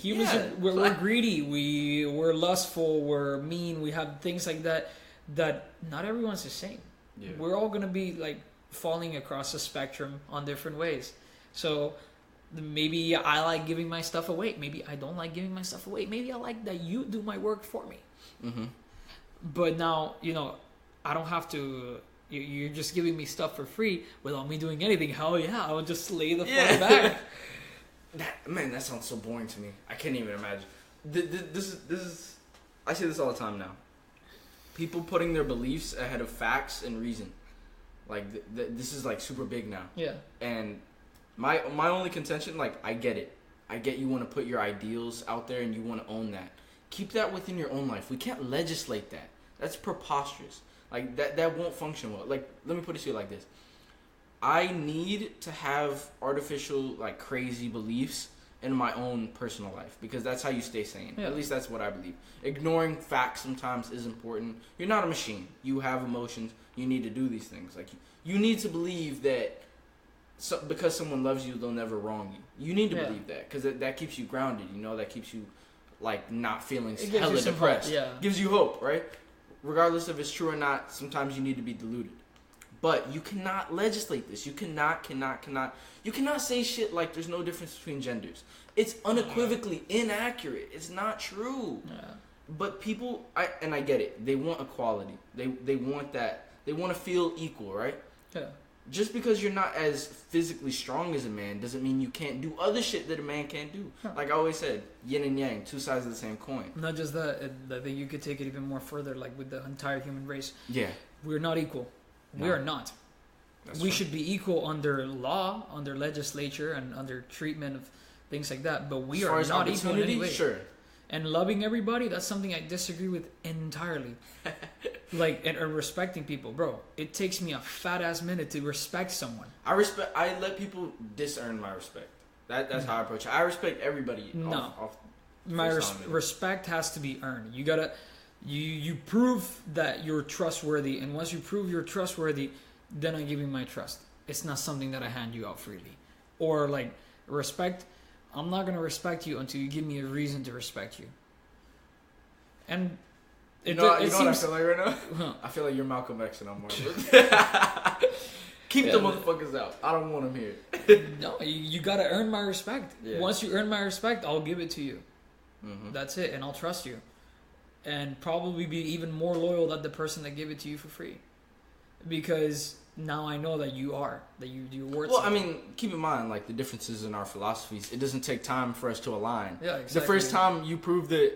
We're greedy. We're lustful. We're mean. We have things like that. That not everyone's the same. Yeah. We're all gonna be like falling across the spectrum on different ways. So maybe I like giving my stuff away. Maybe I don't like giving my stuff away. Maybe I like that you do my work for me. Mm-hmm. But now I don't have to. You're just giving me stuff for free without me doing anything. Hell yeah, I'll just lay the fuck back. That sounds so boring to me. I can't even imagine. This is. I say this all the time now. People putting their beliefs ahead of facts and reason. Like this is like super big now. Yeah. And my only contention, like I get it. I get you want to put your ideals out there and you want to own that. Keep that within your own life. We can't legislate that. That's preposterous. Like, that won't function well. Like, let me put it to you like this. I need to have artificial, like, crazy beliefs in my own personal life. Because that's how you stay sane. Yeah. At least that's what I believe. Ignoring facts sometimes is important. You're not a machine. You have emotions. You need to do these things. Like, you need to believe that because someone loves you, they'll never wrong you. You need to believe that. Because that keeps you grounded. That keeps you, like, not feeling hella depressed. Gives you hope, right? Regardless if it's true or not, sometimes you need to be deluded. But you cannot legislate this. You cannot say shit like there's no difference between genders. It's unequivocally inaccurate. It's not true. Yeah. But people, I get it. They want equality. They want that. They want to feel equal, right? Yeah. Just because you're not as physically strong as a man doesn't mean you can't do other shit that a man can't do. Huh. Like I always said, yin and yang, two sides of the same coin. Not just that, I think you could take it even more further, like with the entire human race. Yeah. We're not equal. No. We are not. We should be equal under law, under legislature, and under treatment of things like that, but we are not equal in any way. Sure. And loving everybody, that's something I disagree with entirely. And respecting people, bro. It takes me a fat ass minute to respect someone. I let people disearn my respect. That's how I approach it. I respect everybody. No, respect has to be earned. You gotta, you prove that you're trustworthy, and once you prove you're trustworthy, then I give you my trust. It's not something that I hand you out freely, or like respect. I'm not gonna respect you until you give me a reason to respect you. And you know what I feel like right now? Huh. I feel like you're Malcolm X and I'm Martin. Keep the motherfuckers out. I don't want them here. No, you gotta earn my respect. Yeah. Once you earn my respect, I'll give it to you. Mm-hmm. That's it, and I'll trust you, and probably be even more loyal than the person that gave it to you for free, because now I know that you're worth. Well, something. I mean, keep in mind like the differences in our philosophies. It doesn't take time for us to align. Yeah, exactly. The first time you prove that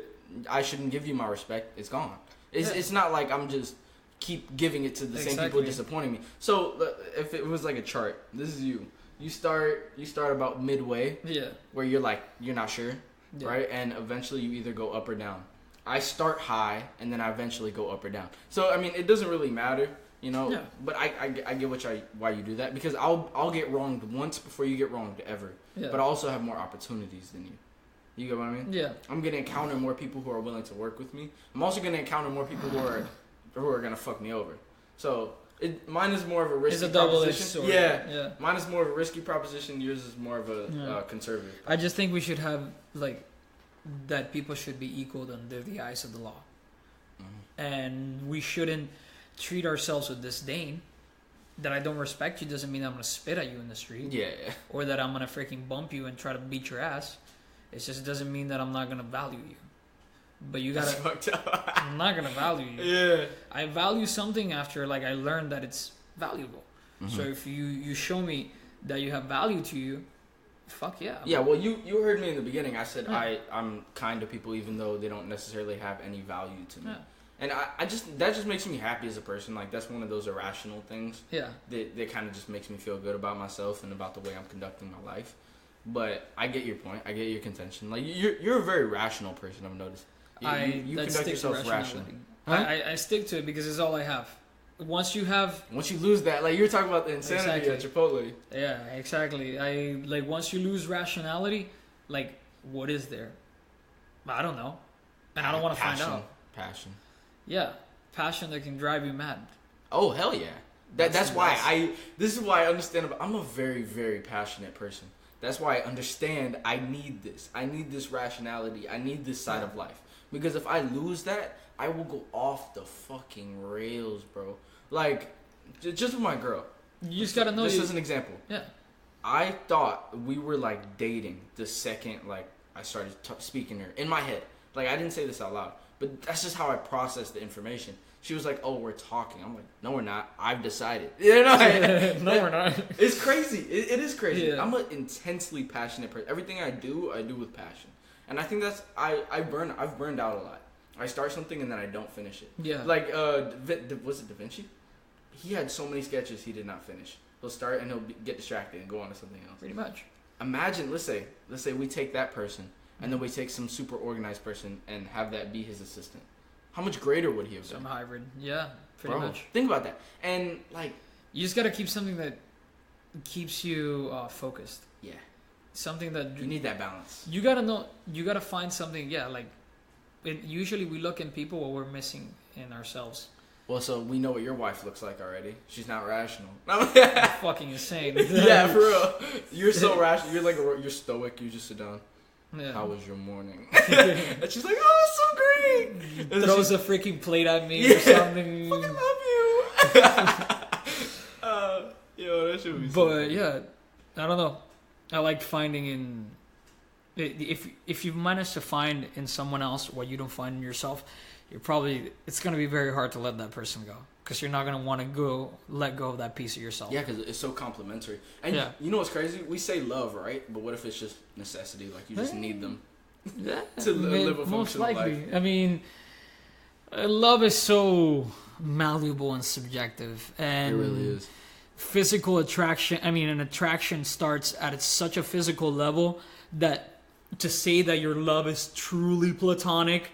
I shouldn't give you my respect, it's gone. It's not like I'm just keep giving it to the same people disappointing me. So if it was like a chart, this is you. You start about midway. Yeah. Where you're like you're not sure, right? And eventually you either go up or down. I start high and then I eventually go up or down. So I mean, it doesn't really matter. You know, Yeah. but I get why you do that, because I'll get wronged once before you get wronged ever. Yeah. But I also have more opportunities than you. You get what I mean? Yeah. I'm gonna encounter more people who are willing to work with me. I'm also gonna encounter more people who are gonna fuck me over. So mine is more of a risky It's a double-edged proposition. sword. Yeah. Yeah. Mine is more of a risky proposition. Yours is more of a conservative. I just think we should have like that. People should be equal under the eyes of the law, and we shouldn't treat ourselves with disdain. That I don't respect you doesn't mean I'm gonna spit at you in the street. Yeah. Or that I'm gonna freaking bump you and try to beat your ass. It just doesn't mean that I'm not gonna value you. But you gotta. That's fucked up. I'm not gonna value you. Yeah. I value something after like I learned that it's valuable. Mm-hmm. So if you show me that you have value to you, fuck yeah. Yeah. Well, you heard me in the beginning. I said Yeah. I'm kind to people even though they don't necessarily have any value to me. Yeah. And that just makes me happy as a person. Like, that's one of those irrational things. Yeah. That kind of just makes me feel good about myself and about the way I'm conducting my life. But I get your point. I get your contention. Like, you're a very rational person, I've noticed. You conduct yourself rationally. Huh? I stick to it because it's all I have. Once you lose that, like, you're talking about the insanity at Chipotle. Yeah, exactly. Once you lose rationality, like, what is there? I don't know. And I don't want to find out. Passion. Yeah, passion that can drive you mad. Oh, hell yeah. That's why this is why I understand I'm a very, very passionate person. That's why I understand I need this. I need this rationality. I need this side of life. Because if I lose that, I will go off the fucking rails, bro. Like, just with my girl. You just gotta know. This is an example. Yeah. I thought we were, like, dating the second, like, I started speaking to her. In my head. Like, I didn't say this out loud. But that's just how I processed the information. She was like, "Oh, we're talking." I'm like, "No, we're not. I've decided." You know? No, we're not. It's crazy. It is crazy. Yeah. I'm an intensely passionate person. Everything I do with passion. And I think that's I've burned out a lot. I start something and then I don't finish it. Yeah. Like was it Da Vinci? He had so many sketches he did not finish. He'll start and he'll get distracted and go on to something else. Pretty much. Imagine, let's say we take that person. And then we take some super organized person and have that be his assistant. How much greater would he have been? Some hybrid. Yeah, pretty much. Think about that. And, like... You just got to keep something that keeps you focused. Yeah. Something that... You need that balance. You got to know... You got to find something... Yeah, like... Usually we look in people what we're missing in ourselves. Well, so we know what your wife looks like already. She's not rational. Fucking insane. Yeah, for real. You're so rational. You're stoic. You just sit down. Yeah. How was your morning? And she's like, "Oh, it's so great." And throws a freaking plate at me or something. Fucking love you. Yo, that should be. But yeah, I don't know. I like finding in. If you manage to find in someone else what you don't find in yourself, it's gonna be very hard to let that person go because you're not gonna want to let go of that piece of yourself. Yeah, because it's so complimentary. And you know what's crazy? We say love, right? But what if it's just necessity? Like you just need them to live a functional life. I mean, love is so malleable and subjective, and it really is. Physical attraction. I mean, an attraction starts at such a physical level that to say that your love is truly platonic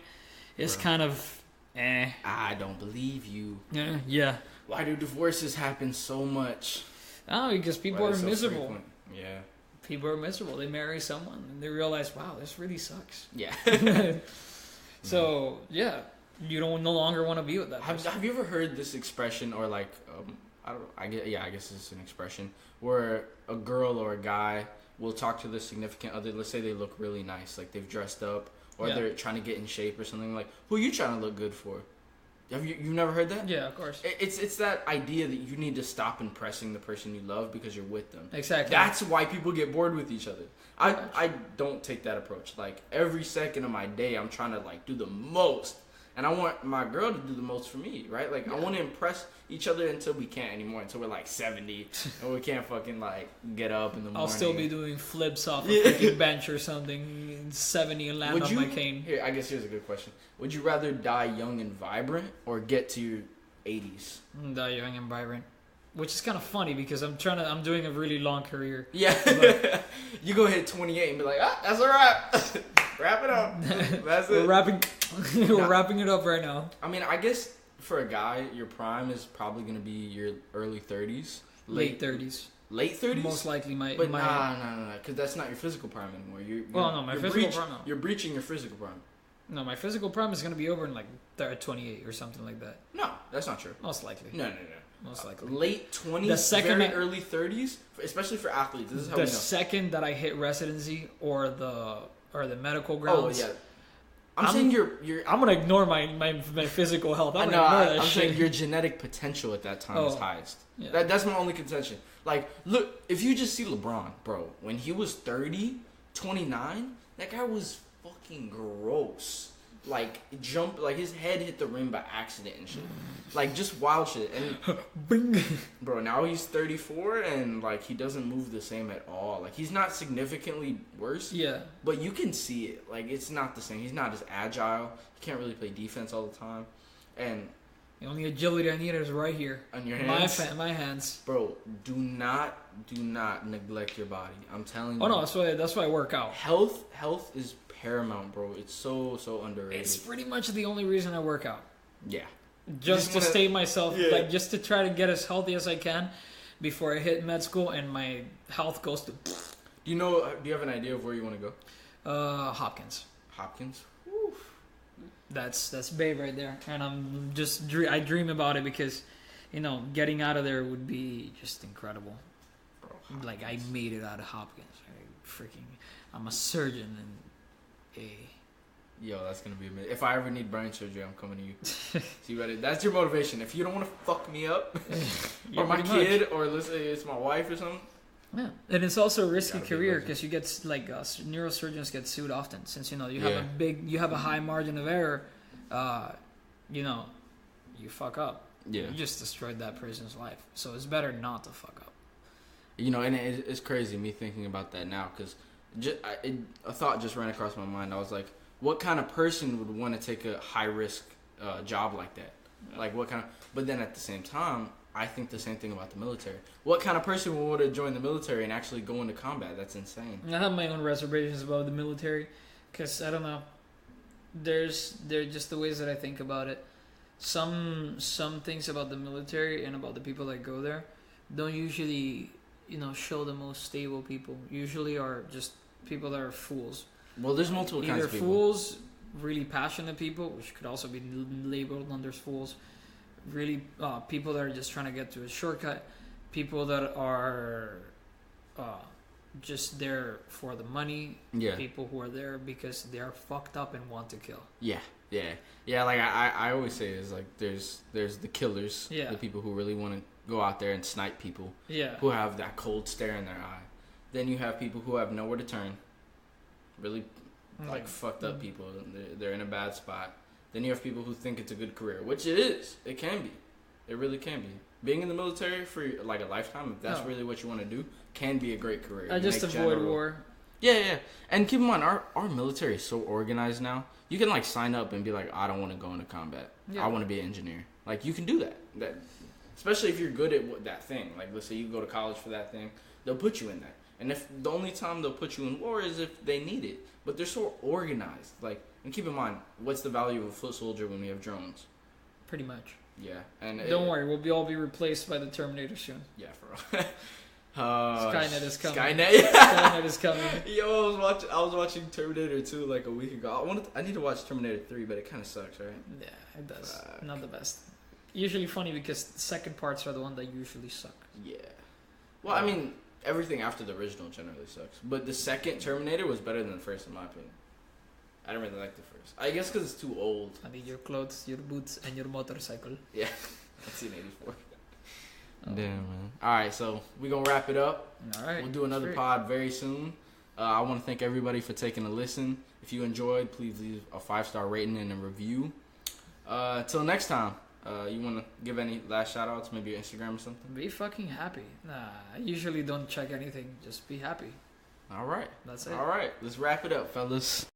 is kind of. I don't believe you. Yeah. Why do divorces happen so much? Oh, because people are miserable. Frequent? Yeah. People are miserable. They marry someone and they realize, wow, this really sucks. Yeah. So, yeah, you no longer want to be with that person. Have you ever heard this expression or like, I guess it's an expression where a girl or a guy will talk to their significant other. Let's say they look really nice, like they've dressed up. Or they're trying to get in shape or something. Like, who are you trying to look good for? You've never heard that? Yeah, of course. It's that idea that you need to stop impressing the person you love because you're with them. Exactly. That's why people get bored with each other. I don't take that approach. Like, every second of my day, I'm trying to, like, do the most. And I want my girl to do the most for me, right? Like, I want to impress each other until we can't anymore. Until we're, like, 70. And we can't fucking, like, get up in the morning. I'll still be doing flips off a freaking bench or something. 70 and land on my cane. Here, I guess here's a good question. Would you rather die young and vibrant or get to your 80s? Die young and vibrant. Which is kind of funny because I'm doing a really long career. Yeah. You go hit 28 and be like, that's a wrap. Wrap it up. That's it. We're wrapping it up right now. I mean, I guess for a guy, your prime is probably gonna be your early 30s, late 30s. Late 30s? Most likely But nah, because that's not your physical prime anymore. My physical prime. No. You're breaching your physical prime. No, my physical prime is going to be over in like 28 or something like that. No, that's not true. Most likely. No. Most likely. Late 20s, very early 30s, especially for athletes. This is how we know. The second that I hit residency or the medical grounds. Oh, yeah. I'm saying you're I'm gonna ignore my physical health. I'm saying your genetic potential at that time is highest. Yeah. That's my only contention. Like, look, if you just see LeBron, bro, when he was 30, 29, that guy was fucking gross. Like, his head hit the rim by accident and shit. Like, just wild shit. And bro, now he's 34 and like he doesn't move the same at all. Like, he's not significantly worse. Yeah. But you can see it. Like, it's not the same. He's not as agile. He can't really play defense all the time. And the only agility I need is right here. On your hands? My hands. Bro, do not neglect your body. I'm telling you. Oh, no, that's why I work out. Health is paramount, bro. It's so underrated. It's pretty much the only reason I work out. Yeah. Just to stay myself, like, just to try to get as healthy as I can before I hit med school and my health goes to... Do you have an idea of where you want to go? Hopkins. Hopkins? That's babe right there, and I dream about it because, getting out of there would be just incredible. Bro, like, I made it out of Hopkins. I'm a surgeon and Yo, that's gonna be amazing. If I ever need brain surgery, I'm coming to you. See, ready? That's your motivation. If you don't want to fuck me up, or my kid, or let's say it's my wife or something. Yeah, and it's also a risky career because you get neurosurgeons get sued often since you have a high margin of error. You fuck up. Yeah, you just destroyed that person's life. So it's better not to fuck up. And it's crazy me thinking about that now because a thought just ran across my mind. I was like, what kind of person would want to take a high risk job like that? Like what kind of? But then at the same time, I think the same thing about the military. What kind of person would want to join the military and actually go into combat? That's insane. I have my own reservations about the military because I don't know. They're just the ways that I think about it. Some things about the military and about the people that go there don't usually show the most stable people. Usually are just people that are fools. Well, there's multiple kinds of people. Either fools, really passionate people, which could also be labeled under fools. Really, people that are just trying to get to a shortcut. People that are just there for the money. Yeah. People who are there because they are fucked up and want to kill. Yeah. Like I always say, is like there's the killers. Yeah. The people who really want to go out there and snipe people. Yeah. Who have that cold stare in their eye. Then you have people who have nowhere to turn. Really, like fucked up people. They're in a bad spot. Then you have people who think it's a good career, which it is. It can be. It really can be. Being in the military for like a lifetime, if that's really what you want to do, can be a great career. I just avoid war. Yeah. And keep in mind, our military is so organized now. You can like sign up and be like, I don't want to go into combat. Yeah. I want to be an engineer. Like you can do that. Especially if you're good at that thing. Like let's say you go to college for that thing, they'll put you in that. And if the only time they'll put you in war is if they need it. But they're so organized. Like, and keep in mind, what's the value of a foot soldier when we have drones? Pretty much. Yeah. And don't worry, we'll all be replaced by the Terminator soon. Yeah, for real. Skynet is coming. Skynet is coming. Yo, I was watching Terminator 2 like a week ago. I need to watch Terminator 3, but it kind of sucks, right? Yeah, it does. Not the best. Usually funny because the second parts are the one that usually suck. Yeah. Well, I mean, everything after the original generally sucks. But the second Terminator was better than the first, in my opinion. I don't really like the first. I guess because it's too old. I mean, your clothes, your boots, and your motorcycle. Yeah. That's in 84. Damn, man. Alright, so we're going to wrap it up. Alright. We'll do another pod very soon. I want to thank everybody for taking a listen. If you enjoyed, please leave a 5-star rating and a review. Till next time. You want to give any last shout-outs? Maybe your Instagram or something? Be fucking happy. Nah, I usually don't check anything. Just be happy. All right. That's it. All right. Let's wrap it up, fellas.